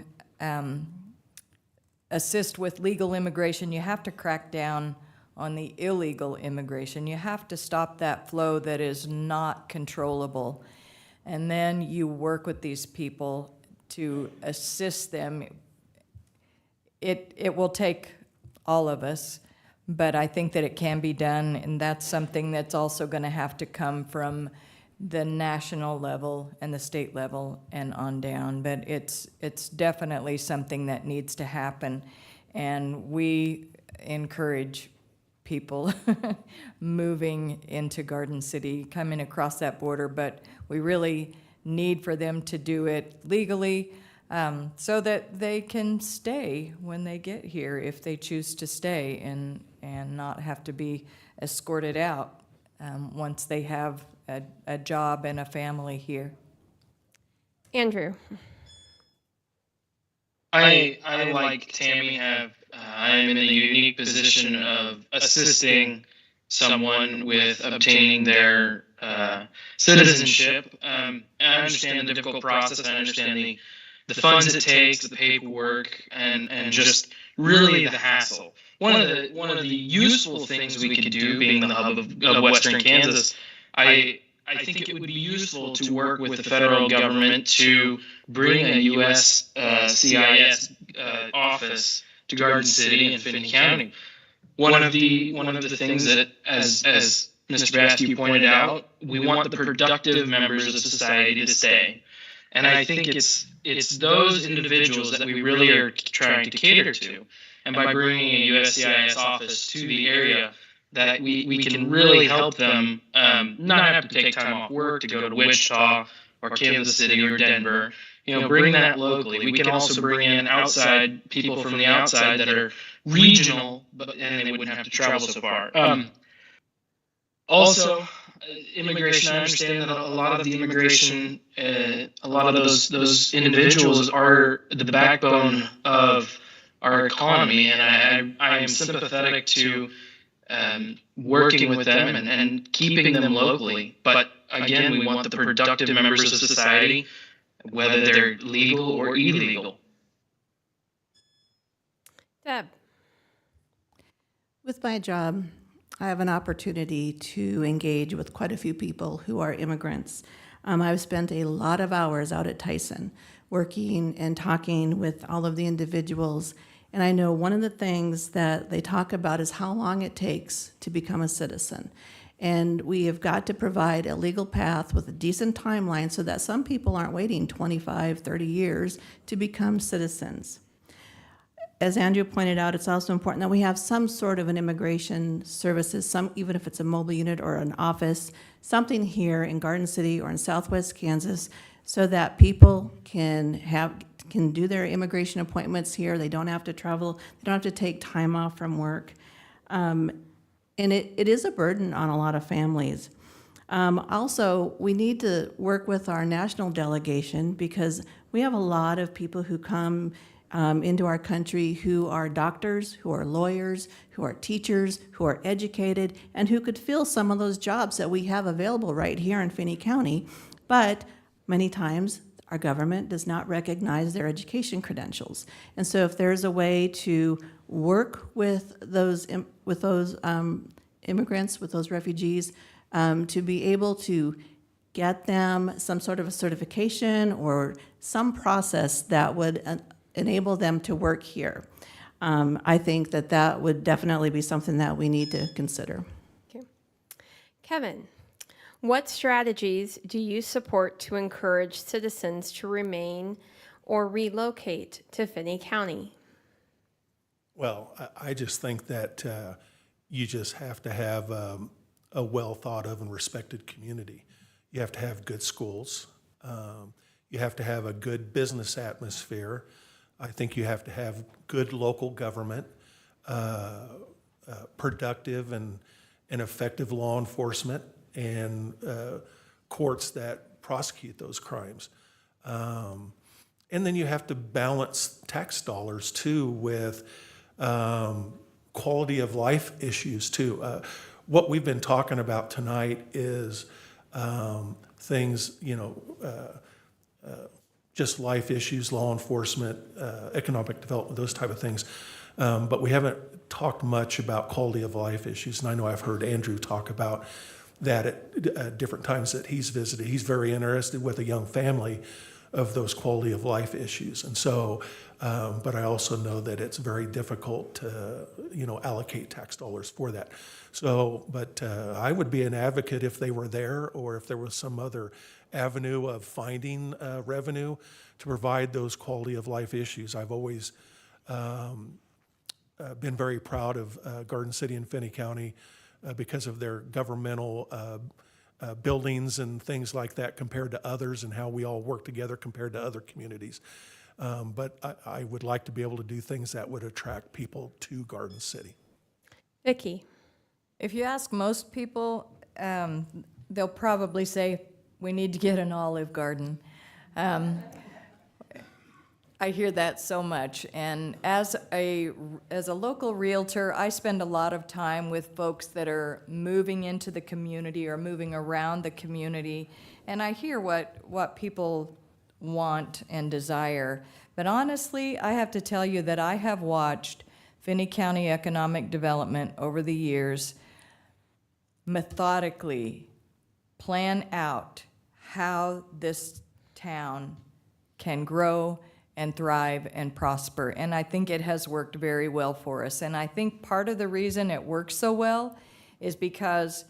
assist with legal immigration, you have to crack down on the illegal immigration. You have to stop that flow that is not controllable. And then you work with these people to assist them it will take all of us, but I think that it can be done, and that's something that's also going to have to come from the national level and the state level and on down. But it's definitely something that needs to happen, and we encourage people moving into Garden City, coming across that border, but we really need for them to do it legally, so that they can stay when they get here if they choose to stay, and not have to be escorted out once they have a job and a family here. Andrew? I like Tammy have I am in the unique position of assisting someone with obtaining their citizenship. I understand the difficult process. I understand the funds it takes, the paperwork, and just really the hassle. One of the useful things we could do, being the hub of Western Kansas, I think it would be useful to work with the federal government to bring a U.S. CIS office to Garden City and Finney County. One of the things that, as Mr. Basque pointed out, we want the productive members of society to stay, and I think it's those individuals that we really are trying to cater to, and by bringing a USCIS office to the area, that we can really help them not have to take time off work to go to Wichita or Kansas City or Denver. Bring that locally. We can also bring in outside people from the outside that are regional, and they wouldn't have to travel so far. Also, immigration. I understand that a lot of the immigration, a lot of those individuals are the backbone of our economy, and I am sympathetic to working with them and keeping them locally. But again, we want the productive members of society, whether they're legal or illegal. Deb? With my job, I have an opportunity to engage with quite a few people who are immigrants. I've spent a lot of hours out at Tyson working and talking with all of the individuals. And I know one of the things that they talk about is how long it takes to become a citizen. And we have got to provide a legal path with a decent timeline so that some people aren't waiting 25, 30 years to become citizens. As Andrew pointed out, it's also important that we have some sort of an immigration services, even if it's a mobile unit or an office, something here in Garden City or in Southwest Kansas, so that people can do their immigration appointments here. They don't have to travel. They don't have to take time off from work. And it is a burden on a lot of families. Also, we need to work with our national delegation because we have a lot of people who come into our country who are doctors, who are lawyers, who are teachers, who are educated, and who could fill some of those jobs that we have available right here in Finney County. But many times, our government does not recognize their education credentials. And so if there's a way to work with those immigrants, with those refugees, to be able to get them some sort of a certification or some process that would enable them to work here, I think that would definitely be something that we need to consider. Okay. Kevin? What strategies do you support to encourage citizens to remain or relocate to Finney County? Well, I just think that you just have to have a well thought of and respected community. You have to have good schools. You have to have a good business atmosphere. I think you have to have good local government, productive and effective law enforcement, and courts that prosecute those crimes. And then you have to balance tax dollars too with quality of life issues too. What we've been talking about tonight is things, just life issues, law enforcement, economic development, those type of things. But we haven't talked much about quality of life issues. And I know I've heard Andrew talk about that at different times that he's visited. He's very interested with a young family of those quality of life issues. And so, but I also know that it's very difficult to, allocate tax dollars for that. So, but I would be an advocate if they were there, or if there was some other avenue of finding revenue to provide those quality of life issues. I've always been very proud of Garden City and Finney County because of their governmental buildings and things like that compared to others, and how we all work together compared to other communities. But I would like to be able to do things that would attract people to Garden City. Vicki? If you ask most people, they'll probably say, we need to get an Olive Garden. I hear that so much, and as a local realtor, I spend a lot of time with folks that are moving into the community or moving around the community, and I hear what people want and desire. But honestly, I have to tell you that I have watched Finney County Economic Development over the years methodically plan out how this town can grow and thrive and prosper. And I think it has worked very well for us. And I think part of the reason it works so well is because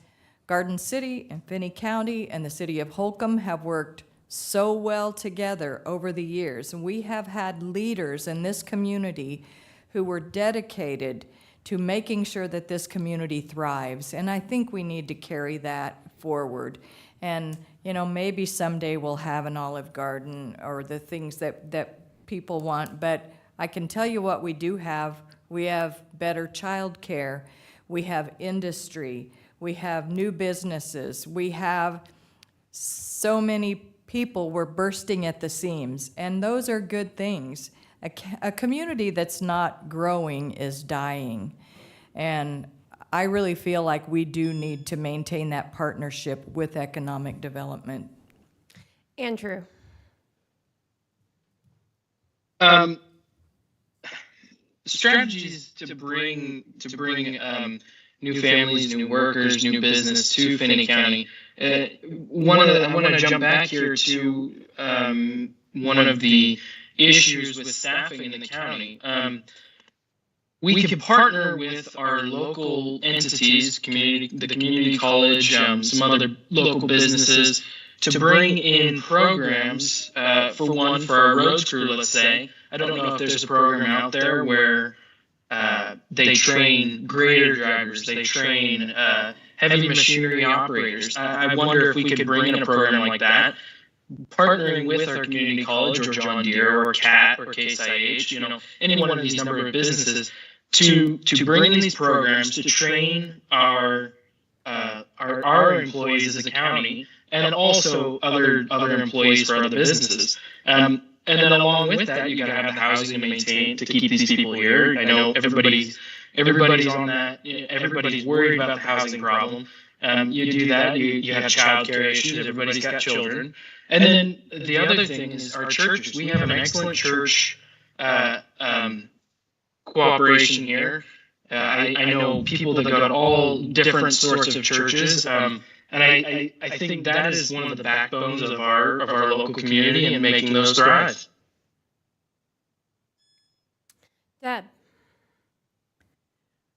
Garden City and Finney County and the city of Holcomb have worked so well together over the years. And we have had leaders in this community who were dedicated to making sure that this community thrives. And I think we need to carry that forward. And, maybe someday we'll have an Olive Garden or the things that people want, but I can tell you what we do have. We have better child care, we have industry, we have new businesses, we have so many people were bursting at the seams, and those are good things. A community that's not growing is dying, and I really feel like we do need to maintain that partnership with economic development. Andrew? Strategies to bring new families, new workers, new business to Finney County. I want to jump back here to one of the issues with staffing in the county. We can partner with our local entities, the community college, some other local businesses, to bring in programs, for our roads crew, let's say. I don't know if there's a program out there where they train grader drivers, they train heavy machinery operators. I wonder if we could bring in a program like that, partnering with our community college or John Deere or CAT or Case IH, any one of these number of businesses, to bring in these programs to train our employees as a county, and also other employees for other businesses. And then along with that, you got to have the housing to maintain to keep these people here. I know everybody's on that. Everybody's worried about the housing problem. You do that, you have childcare issues. Everybody's got children. And then the other thing is our churches. We have an excellent church cooperation here. I know people that go to all different sorts of churches. And I think that is one of the backbones of our local community and making those thrive. Deb?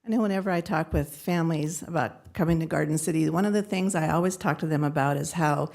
I know whenever I talk with families about coming to Garden City, one of the things I always talk to them about is how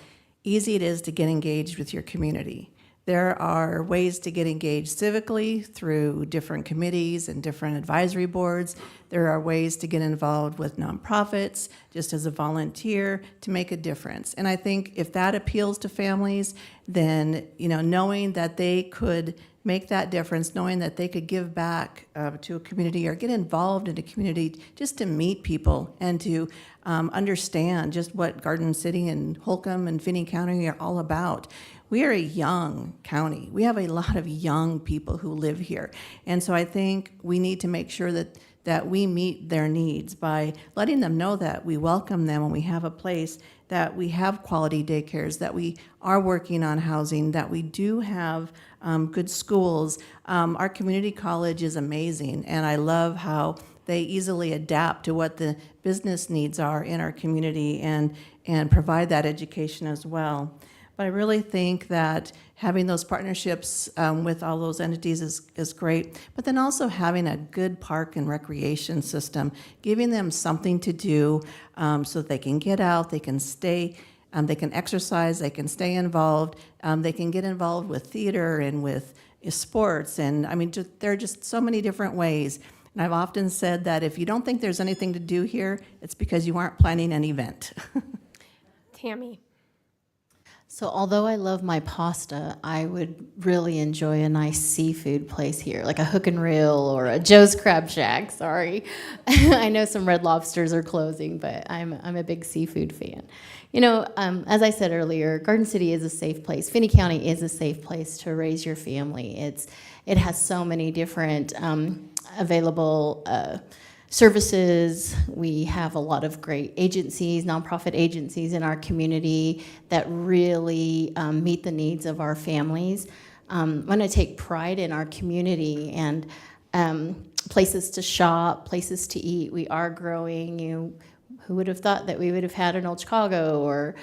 easy it is to get engaged with your community. There are ways to get engaged civically through different committees and different advisory boards. There are ways to get involved with nonprofits, just as a volunteer, to make a difference. And I think if that appeals to families, then knowing that they could make that difference, knowing that they could give back to a community or get involved in a community just to meet people and to understand just what Garden City and Holcomb and Finney County are all about. We are a young county. We have a lot of young people who live here. And so I think we need to make sure that we meet their needs by letting them know that we welcome them when we have a place, that we have quality daycares, that we are working on housing, that we do have good schools. Our community college is amazing, and I love how they easily adapt to what the business needs are in our community and provide that education as well. But I really think that having those partnerships with all those entities is great. But then also having a good park and recreation system, giving them something to do so that they can get out, they can stay, they can exercise, they can stay involved, they can get involved with theater and with sports. And I mean, there are just so many different ways. And I've often said that if you don't think there's anything to do here, it's because you aren't planning an event. Tammy. So although I love my pasta, I would really enjoy a nice seafood place here, like a Hook and Reel or a Joe's Crab Shack. Sorry, I know some Red Lobsters are closing, but I'm a big seafood fan. You know, as I said earlier, Garden City is a safe place. Finney County is a safe place to raise your family. It has so many different available services. We have a lot of great agencies, nonprofit agencies in our community that really meet the needs of our families. I want to take pride in our community and places to shop, places to eat. We are growing. Who would have thought that we would have had an Old Chicago or,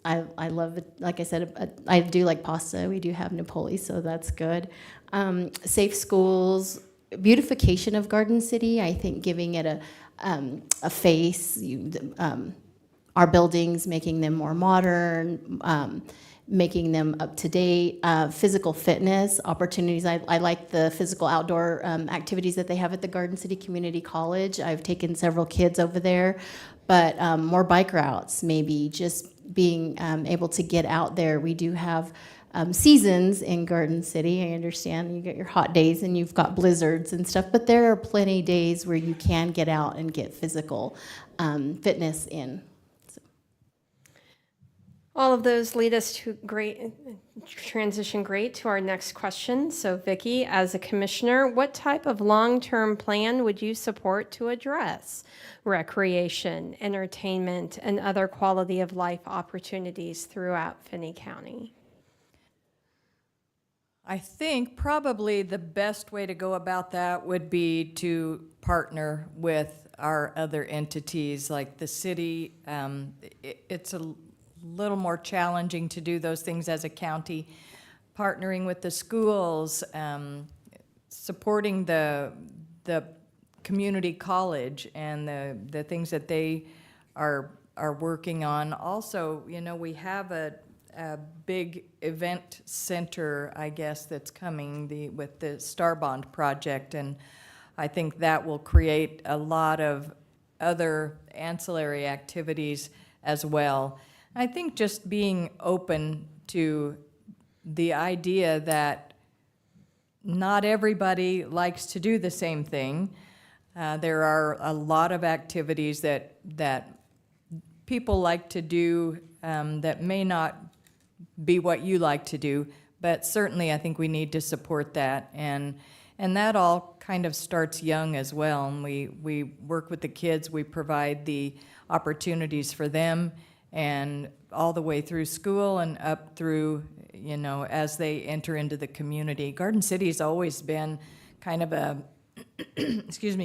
I love it. Like I said, I do like pasta. We do have Napoli, so that's good. Safe schools, beautification of Garden City. I think giving it a face. Our buildings, making them more modern, making them up to date. Physical fitness opportunities. I like the physical outdoor activities that they have at the Garden City Community College. I've taken several kids over there, but more bike routes, maybe just being able to get out there. We do have seasons in Garden City. I understand you get your hot days and you've got blizzards and stuff, but there are plenty of days where you can get out and get physical fitness in. All of those lead us to transition great to our next question. So Vicki, as a commissioner, what type of long-term plan would you support to address recreation, entertainment, and other quality of life opportunities throughout Finney County? I think probably the best way to go about that would be to partner with our other entities like the city. It's a little more challenging to do those things as a county, partnering with the schools, supporting the community college and the things that they are working on. Also, we have a big event center, I guess, that's coming with the Star Bond project, and I think that will create a lot of other ancillary activities as well. I think just being open to the idea that not everybody likes to do the same thing. There are a lot of activities that people like to do that may not be what you like to do, but certainly I think we need to support that, and that all kind of starts young as well. And we work with the kids, we provide the opportunities for them, and all the way through school and up through, as they enter into the community. Garden City's always been kind of a,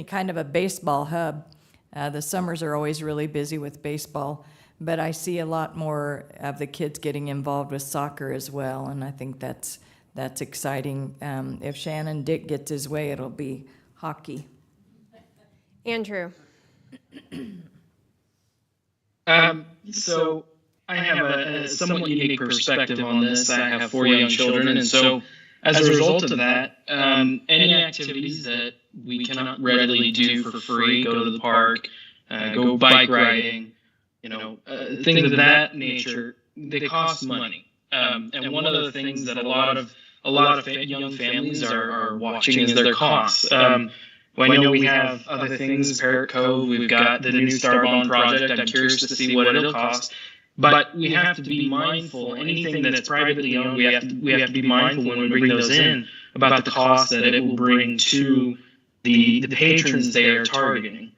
kind of a baseball hub. The summers are always really busy with baseball, but I see a lot more of the kids getting involved with soccer as well, and I think that's exciting. If Shannon Dick gets his way, it'll be hockey. Andrew. So I have a somewhat unique perspective on this. I have 4 young children, and so as a result of that, any activities that we cannot readily do for free, go to the park, go bike riding, things of that nature, they cost money. And one of the things that a lot of young families are watching is their costs. Well, I know we have other things, Parrot Cove, we've got the new Star Bond project. I'm curious to see what it'll cost. But we have to be mindful, anything that's privately owned, we have to be mindful when we bring those in about the cost that it will bring to the patrons they are targeting.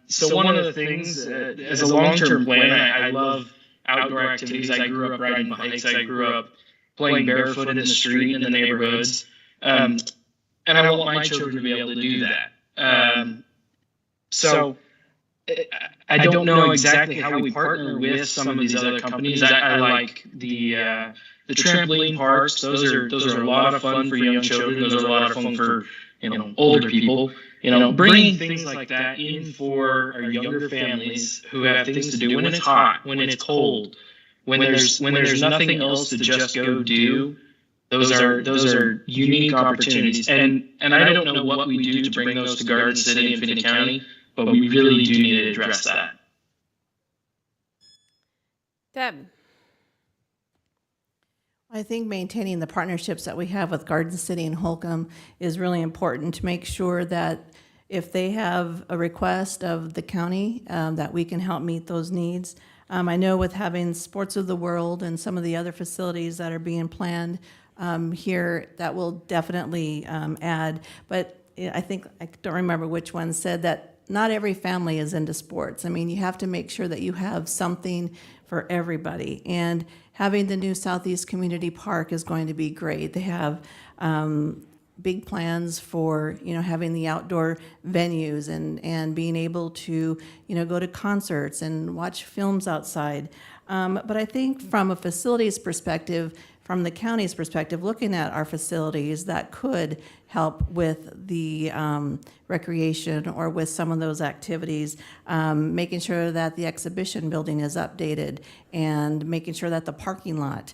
So one of the things, as a long-term plan, I love outdoor activities. I grew up riding bikes. I grew up playing barefoot in the street in the neighborhoods. And I want my children to be able to do that. So I don't know exactly how we partner with some of these other companies. I like the trampoline parks. Those are a lot of fun for young children. Those are a lot of fun for older people. Bringing things like that in for our younger families who have things to do when it's hot, when it's cold, when there's nothing else to just go do. Those are unique opportunities, and I don't know what we do to bring those to Garden City and Finney County, but we really do need to address that. Deb. I think maintaining the partnerships that we have with Garden City and Holcomb is really important to make sure that if they have a request of the county, that we can help meet those needs. I know with having Sports of the World and some of the other facilities that are being planned here, that will definitely add. But I think, I don't remember which one said that not every family is into sports. I mean, you have to make sure that you have something for everybody. And having the new Southeast Community Park is going to be great. They have big plans for, having the outdoor venues and being able to, go to concerts and watch films outside. But I think from a facilities perspective, from the county's perspective, looking at our facilities that could help with the recreation or with some of those activities, making sure that the exhibition building is updated and making sure that the parking lot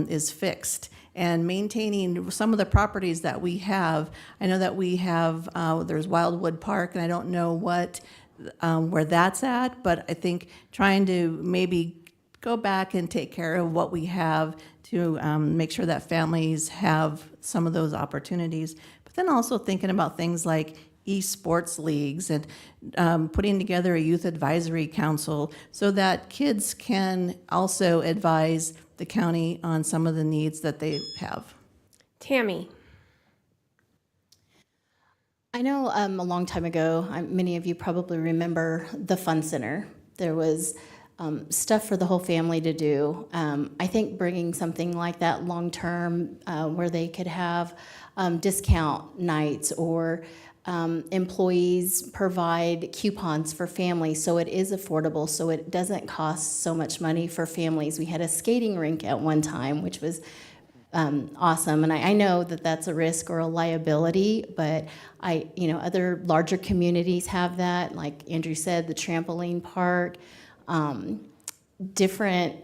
is fixed and maintaining some of the properties that we have. I know that we have, there's Wildwood Park, and I don't know where that's at, but I think trying to maybe go back and take care of what we have to make sure that families have some of those opportunities. But then also thinking about things like esports leagues and putting together a youth advisory council so that kids can also advise the county on some of the needs that they have. Tammy. I know a long time ago, many of you probably remember the Fun Center. There was stuff for the whole family to do. I think bringing something like that long-term where they could have discount nights or employees provide coupons for families so it is affordable, so it doesn't cost so much money for families. We had a skating rink at one time, which was awesome. And I know that that's a risk or a liability, but other larger communities have that. Like Andrew said, the trampoline park, different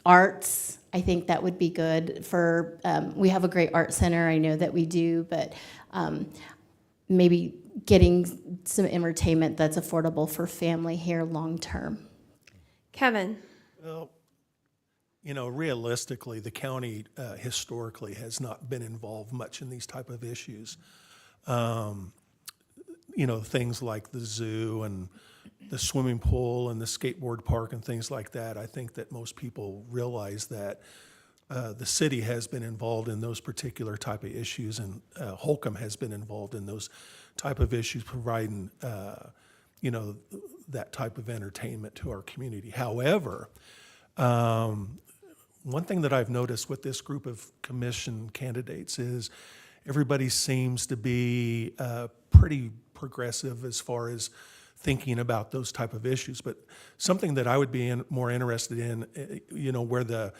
arts. I think that would be good for, we have a great art center, I know that we do, but maybe getting some entertainment that's affordable for family here long term. Kevin. Well, realistically, the county historically has not been involved much in these type of issues. Things like the zoo and the swimming pool and the skateboard park and things like that. I think that most people realize that the city has been involved in those particular type of issues, and Holcomb has been involved in those type of issues, providing that type of entertainment to our community. However, one thing that I've noticed with this group of commission candidates is everybody seems to be pretty progressive as far as thinking about those type of issues. But something that I would be more interested in, where the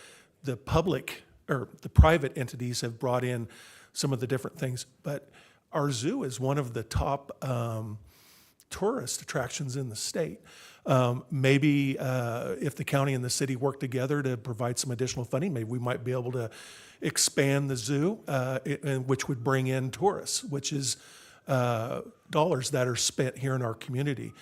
public or the private entities have brought in some of the different things, but our zoo is one of the top tourist attractions in the state. Maybe if the county and the city work together to provide some additional funding, maybe we might be able to expand the zoo, which would bring in tourists, which is dollars that are spent here in our community.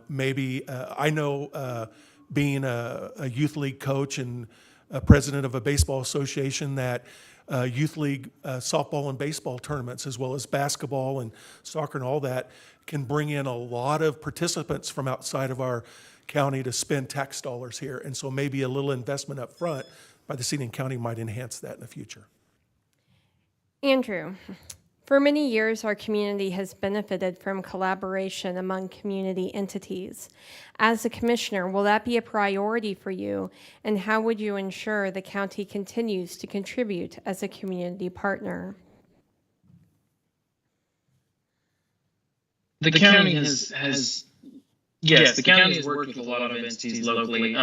Maybe I know being a youth league coach and a president of a baseball association that youth league softball and baseball tournaments, as well as basketball and soccer and all that, can bring in a lot of participants from outside of our county to spend tax dollars here. And so maybe a little investment up front by the city and county might enhance that in the future. Andrew. For many years, our community has benefited from collaboration among community entities. As a commissioner, will that be a priority for you? And how would you ensure the county continues to contribute as a community partner? The county has Yes, the county has worked with a lot of entities locally.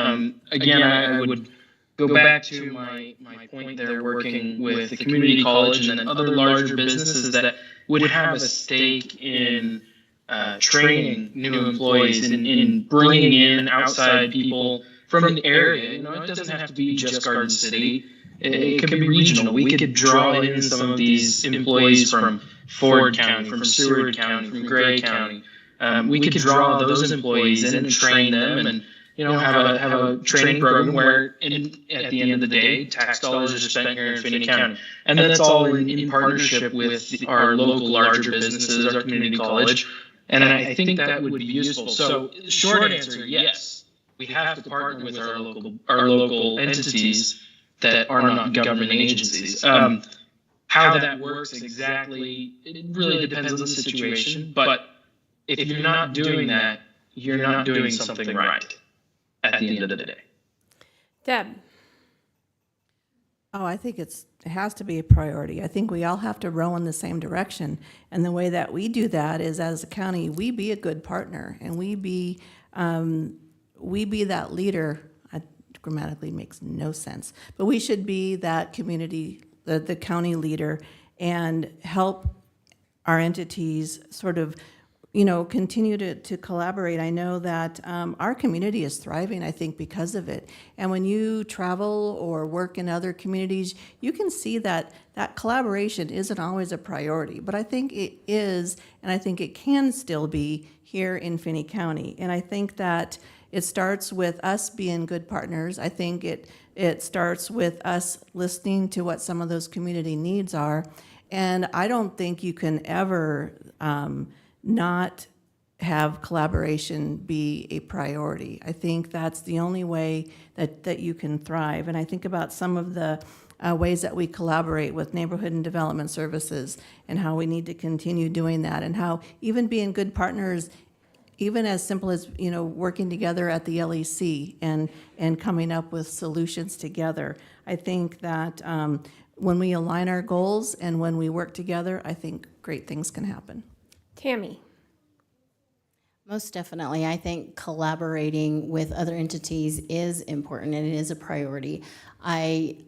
Again, I would go back to my point there, working with the community college and then other larger businesses that would have a stake in training new employees and in bringing in outside people from the area. You know, it doesn't have to be just Garden City. It could be regional. We could draw in some of these employees from Ford County, from Seward County, from Gray County. We could draw those employees in and train them, and have a training program where, at the end of the day, tax dollars are spent here in Finney County, and that's all in partnership with our local larger businesses, our community college, and I think that would be useful. So, short answer, yes, we have to partner with our local entities that are not government agencies. How that works exactly, it really depends on the situation, but if you're not doing that, you're not doing something right at the end of the day. Deb? Oh, I think it has to be a priority. I think we all have to row in the same direction. And the way that we do that is, as a county, we be a good partner, and we be that leader. Grammatically makes no sense, but we should be that community, the county leader, and help our entities sort of, continue to collaborate. I know that our community is thriving, I think, because of it. And when you travel or work in other communities, you can see that collaboration isn't always a priority, but I think it is, and I think it can still be here in Finney County. And I think that it starts with us being good partners. I think it starts with us listening to what some of those community needs are. And I don't think you can ever not have collaboration be a priority. I think that's the only way that you can thrive. And I think about some of the ways that we collaborate with neighborhood and development services, and how we need to continue doing that, and how even being good partners, even as simple as, working together at the LEC and coming up with solutions together. I think that when we align our goals and when we work together, I think great things can happen. Tammy? Most definitely. I think collaborating with other entities is important, and it is a priority. I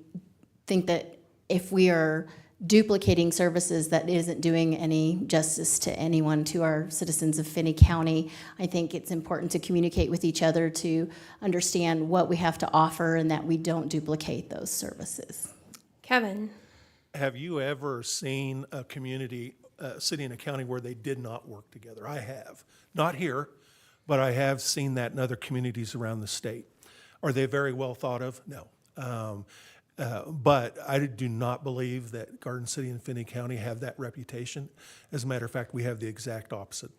think that if we are duplicating services, that isn't doing any justice to anyone, to our citizens of Finney County. I think it's important to communicate with each other to understand what we have to offer and that we don't duplicate those services. Kevin? Have you ever seen a community, city and a county, where they did not work together? I have. Not here, but I have seen that in other communities around the state. Are they very well thought of? No. But I do not believe that Garden City and Finney County have that reputation. As a matter of fact, we have the exact opposite,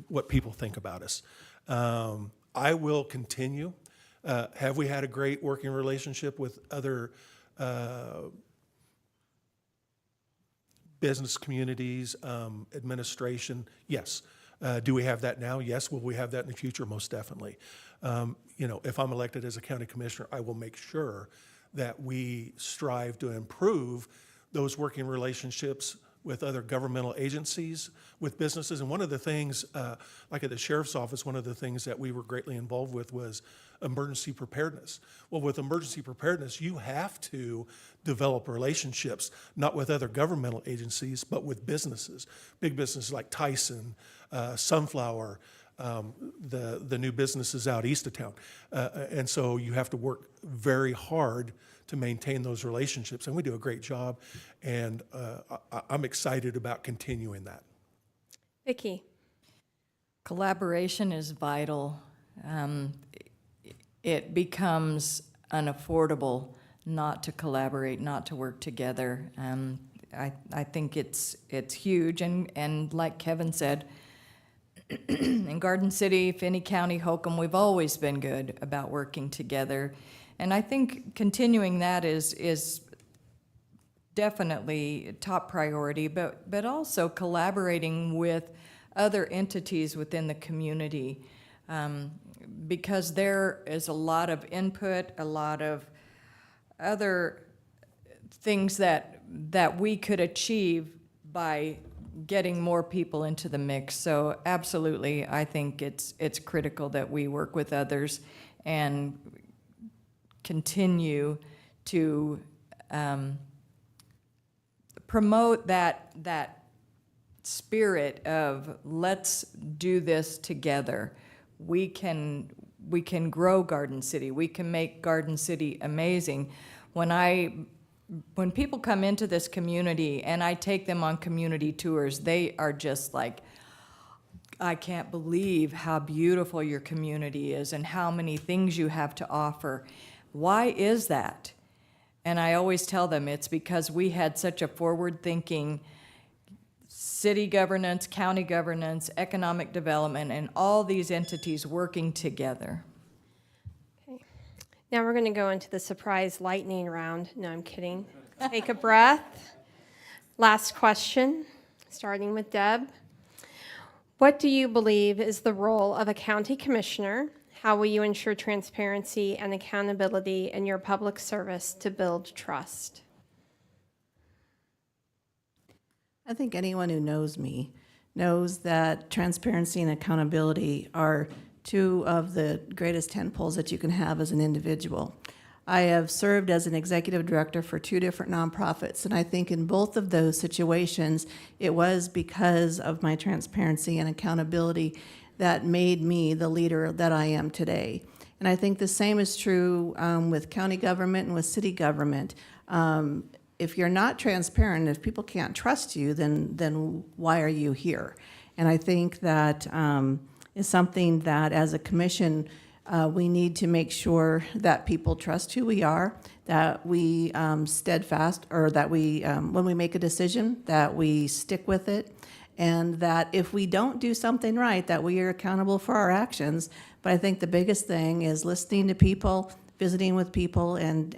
what people think about us. I will continue. Have we had a great working relationship with other business communities, administration? Yes. Do we have that now? Yes. Will we have that in the future? Most definitely. If I'm elected as a county commissioner, I will make sure that we strive to improve those working relationships with other governmental agencies, with businesses. And one of the things, like at the sheriff's office, one of the things that we were greatly involved with was emergency preparedness. Well, with emergency preparedness, you have to develop relationships, not with other governmental agencies, but with businesses, big businesses like Tyson, Sunflower, the new businesses out east of town. And so you have to work very hard to maintain those relationships. And we do a great job. And I'm excited about continuing that. Vicki? Collaboration is vital. It becomes unaffordable not to collaborate, not to work together. I think it's huge. And like Kevin said, in Garden City, Finney County, Holcomb, we've always been good about working together. And I think continuing that is definitely top priority, but also collaborating with other entities within the community, because there is a lot of input, a lot of other things that we could achieve by getting more people into the mix. So absolutely, I think it's critical that we work with others and continue to promote that spirit of let's do this together. We can grow Garden City. We can make Garden City amazing. When people come into this community and I take them on community tours, they are just like, I can't believe how beautiful your community is and how many things you have to offer. Why is that? And I always tell them it's because we had such a forward-thinking city governance, county governance, economic development, and all these entities working together. Now we're going to go into the surprise lightning round. No, I'm kidding. Take a breath. Last question, starting with Deb. What do you believe is the role of a county commissioner? How will you ensure transparency and accountability in your public service to build trust? I think anyone who knows me knows that transparency and accountability are two of the greatest tentpoles that you can have as an individual. I have served as an executive director for 2 different nonprofits, and I think in both of those situations, it was because of my transparency and accountability that made me the leader that I am today. And I think the same is true with county government and with city government. If you're not transparent, if people can't trust you, then why are you here? And I think that is something that as a commission, we need to make sure that people trust who we are, that we steadfast, or that we, when we make a decision, that we stick with it, and that if we don't do something right, that we are accountable for our actions. But I think the biggest thing is listening to people, visiting with people, and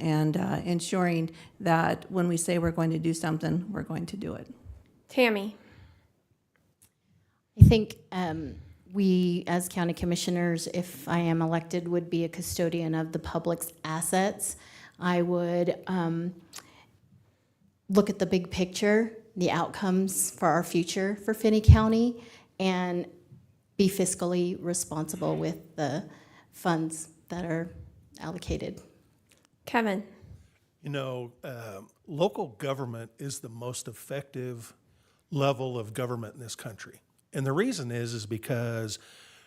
ensuring that when we say we're going to do something, we're going to do it. Tammy. I think we, as county commissioners, if I am elected, would be a custodian of the public's assets. I would look at the big picture, the outcomes for our future for Finney County, and be fiscally responsible with the funds that are allocated. Kevin. You know, local government is the most effective level of government in this country. And the reason is because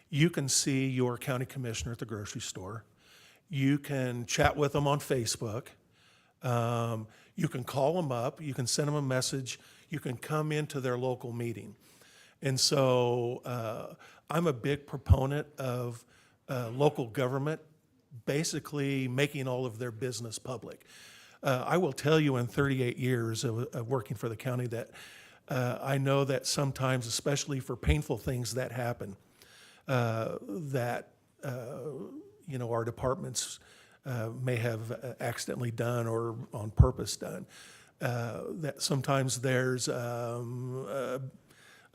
you can see your county commissioner at the grocery store. You can chat with them on Facebook. You can call them up. You can send them a message. You can come into their local meeting. And so I'm a big proponent of local government basically making all of their business public. I will tell you in 38 years of working for the county that I know that sometimes, especially for painful things that happen, that our departments may have accidentally done or on purpose done. That sometimes there's a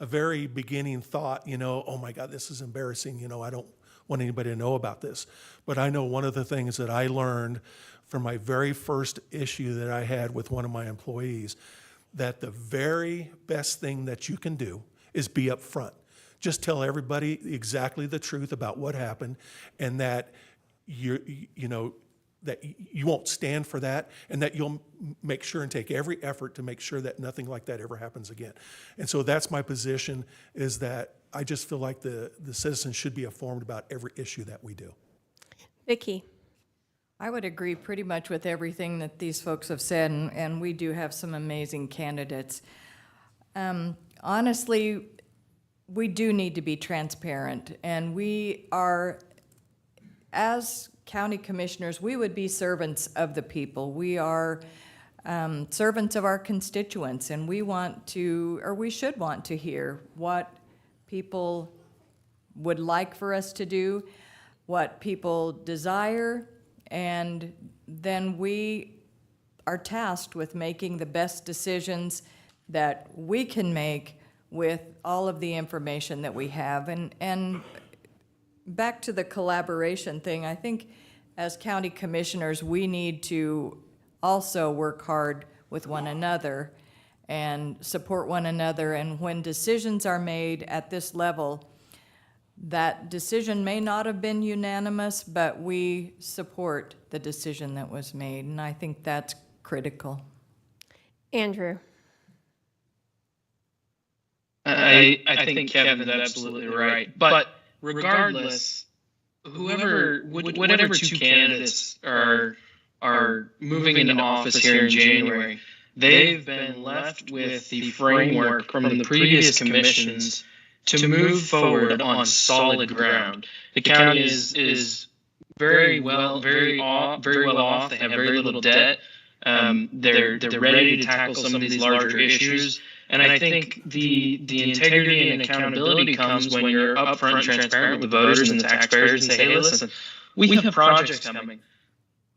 very beginning thought, oh my God, this is embarrassing. I don't want anybody to know about this. But I know one of the things that I learned from my very first issue that I had with one of my employees, that the very best thing that you can do is be upfront. Just tell everybody exactly the truth about what happened, and that that you won't stand for that, and that you'll make sure and take every effort to make sure that nothing like that ever happens again. And so that's my position, is that I just feel like the citizens should be informed about every issue that we do. Vicki. I would agree pretty much with everything that these folks have said, and we do have some amazing candidates. Honestly, we do need to be transparent, and we are, as county commissioners, we would be servants of the people. We are servants of our constituents, and we want to, or we should want to hear what people would like for us to do, what people desire, and then we are tasked with making the best decisions that we can make with all of the information that we have. And back to the collaboration thing, I think as county commissioners, we need to also work hard with one another and support one another. And when decisions are made at this level, that decision may not have been unanimous, but we support the decision that was made, and I think that's critical. Andrew. I think Kevin's absolutely right. But regardless, whatever two candidates are moving into office here in January, they've been left with the framework from the previous commissions to move forward on solid ground. The county is very well off. They have very little debt. They're ready to tackle some of these larger issues. And I think the integrity and accountability comes when you're upfront and transparent with the voters and the taxpayers and say, hey, listen, we have projects coming.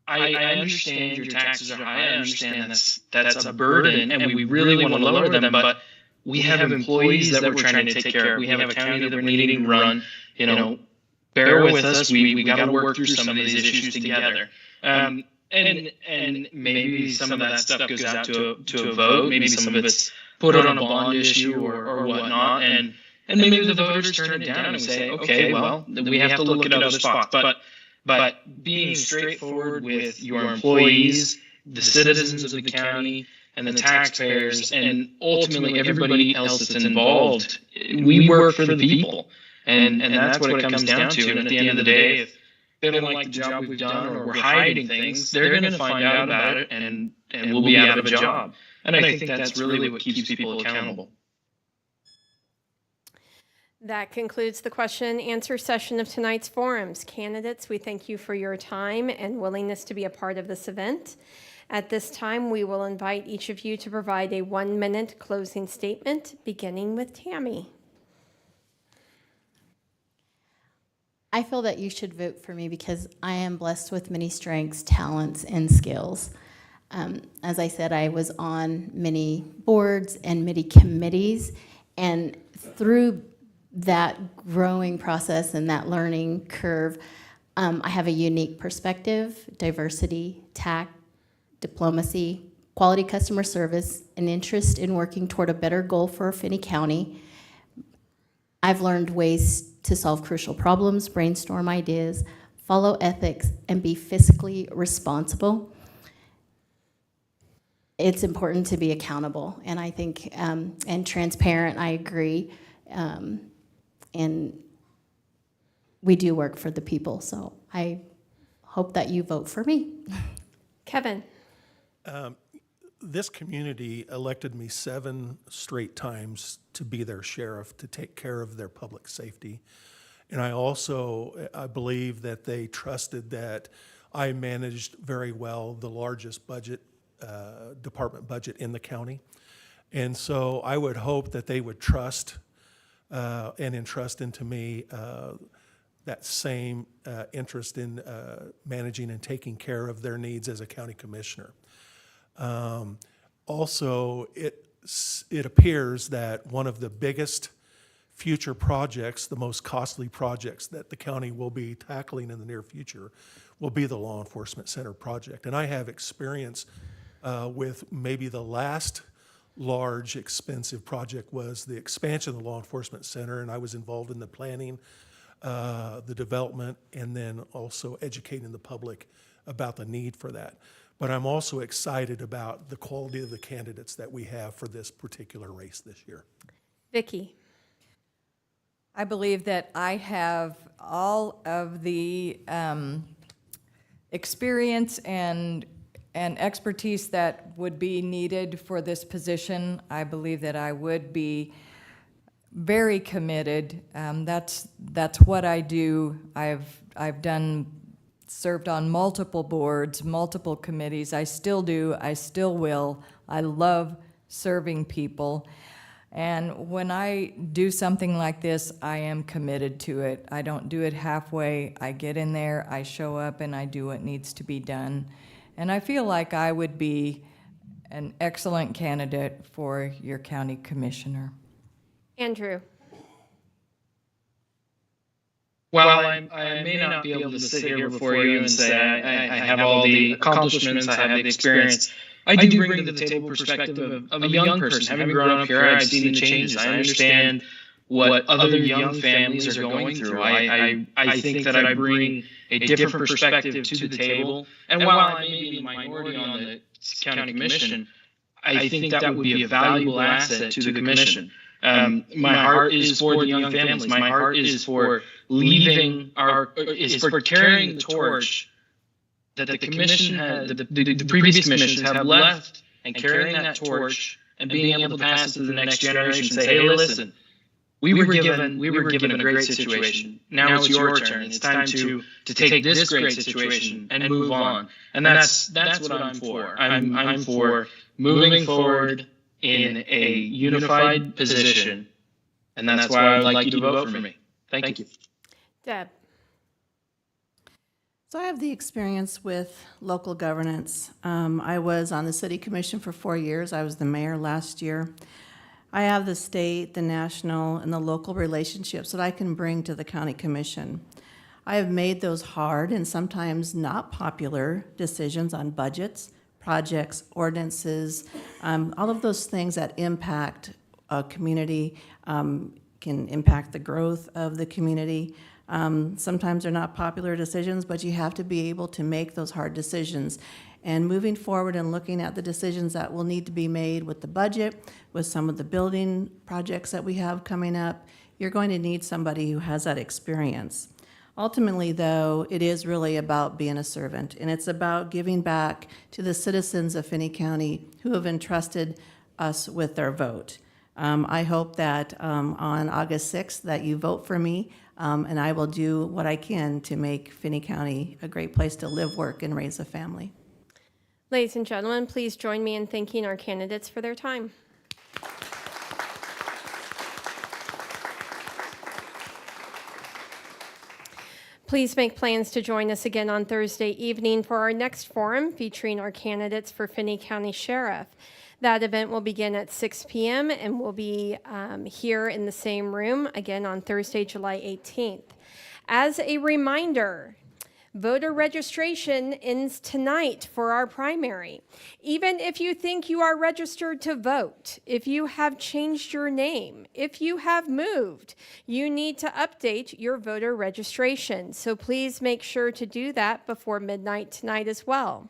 I understand your taxes are high. I understand that's a burden, and we really want to lower them. But we have employees that we're trying to take care of. We have a county that we're needing to run. Bear with us. We got to work through some of these issues together. And maybe some of that stuff goes out to a vote. Maybe some of it's put on a bond issue or whatnot. And maybe the voters turn it down and say, okay, well, we have to look at other spots. But being straightforward with your employees, the citizens of the county, and the taxpayers, and ultimately everybody else that's involved, we work for the people. And that's what it comes down to. And at the end of the day, if they don't like the job we've done or we're hiding things, they're going to find out about it and we'll be out of a job. And I think that's really what keeps people accountable. That concludes the question and answer session of tonight's forums. Candidates, we thank you for your time and willingness to be a part of this event. At this time, we will invite each of you to provide a 1-minute closing statement, beginning with Tammy. I feel that you should vote for me because I am blessed with many strengths, talents, and skills. As I said, I was on many boards and many committees, and through that growing process and that learning curve, I have a unique perspective, diversity, tact, diplomacy, quality customer service, an interest in working toward a better goal for Finney County. I've learned ways to solve crucial problems, brainstorm ideas, follow ethics, and be fiscally responsible. It's important to be accountable, and I think, and transparent, I agree. And we do work for the people, so I hope that you vote for me. Kevin. This community elected me 7 straight times to be their sheriff, to take care of their public safety. And I believe that they trusted that I managed very well the largest department budget in the county. And so I would hope that they would trust and entrust into me that same interest in managing and taking care of their needs as a county commissioner. Also, it appears that one of the biggest future projects, the most costly projects that the county will be tackling in the near future will be the Law Enforcement Center project. And I have experience with maybe the last large, expensive project was the expansion of the Law Enforcement Center, and I was involved in the planning, the development, and then also educating the public about the need for that. But I'm also excited about the quality of the candidates that we have for this particular race this year. Vicki. I believe that I have all of the experience and expertise that would be needed for this position. I believe that I would be very committed. That's what I do. I've served on multiple boards, multiple committees. I still do. I still will. I love serving people. And when I do something like this, I am committed to it. I don't do it halfway. I get in there, I show up, and I do what needs to be done. And I feel like I would be an excellent candidate for your county commissioner. Andrew. While I may not be able to sit here before you and say I have all the accomplishments, I have the experience, I do bring to the table perspective of a young person. Having grown up here, I've seen the changes. I understand what other young families are going through. I think that I bring a different perspective to the table. And while I may be in the minority on the county commission, I think that would be a valuable asset to the commission. My heart is for the young families. My heart is for for carrying the torch that the commission had, the previous commissions have left, and carrying that torch and being able to pass it to the next generation and say, hey, listen, we were given a great situation. Now it's your turn. It's time to take this great situation and move on. And that's what I'm for. I'm for moving forward in a unified position, and that's why I'd like you to vote for me. Thank you. Deb. So I have the experience with local governance. I was on the city commission for 4 years. I was the mayor last year. I have the state, the national, and the local relationships that I can bring to the county commission. I have made those hard and sometimes not popular decisions on budgets, projects, ordinances, all of those things that impact a community, can impact the growth of the community. Sometimes they're not popular decisions, but you have to be able to make those hard decisions. And moving forward and looking at the decisions that will need to be made with the budget, with some of the building projects that we have coming up, you're going to need somebody who has that experience. Ultimately, though, it is really about being a servant, and it's about giving back to the citizens of Finney County who have entrusted us with their vote. I hope that on August 6th that you vote for me, and I will do what I can to make Finney County a great place to live, work, and raise a family. Ladies and gentlemen, please join me in thanking our candidates for their time. Please make plans to join us again on Thursday evening for our next forum featuring our candidates for Finney County Sheriff. That event will begin at 6 p.m. and will be here in the same room again on Thursday, July 18th. As a reminder, voter registration ends tonight for our primary. Even if you think you are registered to vote, if you have changed your name, if you have moved, you need to update your voter registration. So please make sure to do that before midnight tonight as well.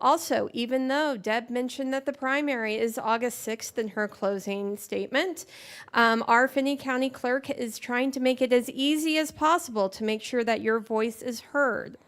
Also, even though Deb mentioned that the primary is August 6th in her closing statement, our Finney County Clerk is trying to make it as easy as possible to make sure that your voice is heard.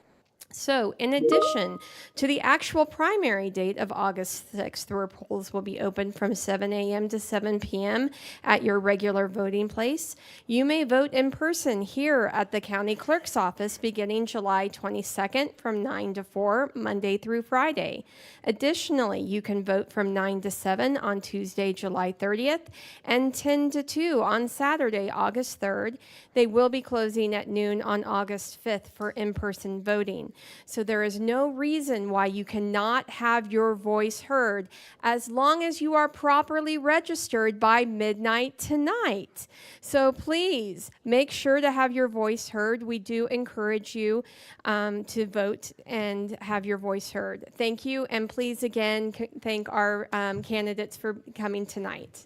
So, in addition to the actual primary date of August 6th, where polls will be open from 7 a.m. to 7 p.m. at your regular voting place, you may vote in person here at the county clerk's office beginning July 22nd from 9 to 4, Monday through Friday. Additionally, you can vote from 9 to 7 on Tuesday, July 30th, and 10 to 2 on Saturday, August 3rd. They will be closing at noon on August 5th for in-person voting. So there is no reason why you cannot have your voice heard as long as you are properly registered by midnight tonight. So please make sure to have your voice heard. We do encourage you to vote and have your voice heard. Thank you, and please again thank our candidates for coming tonight.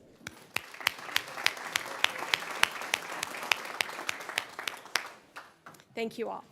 Thank you all.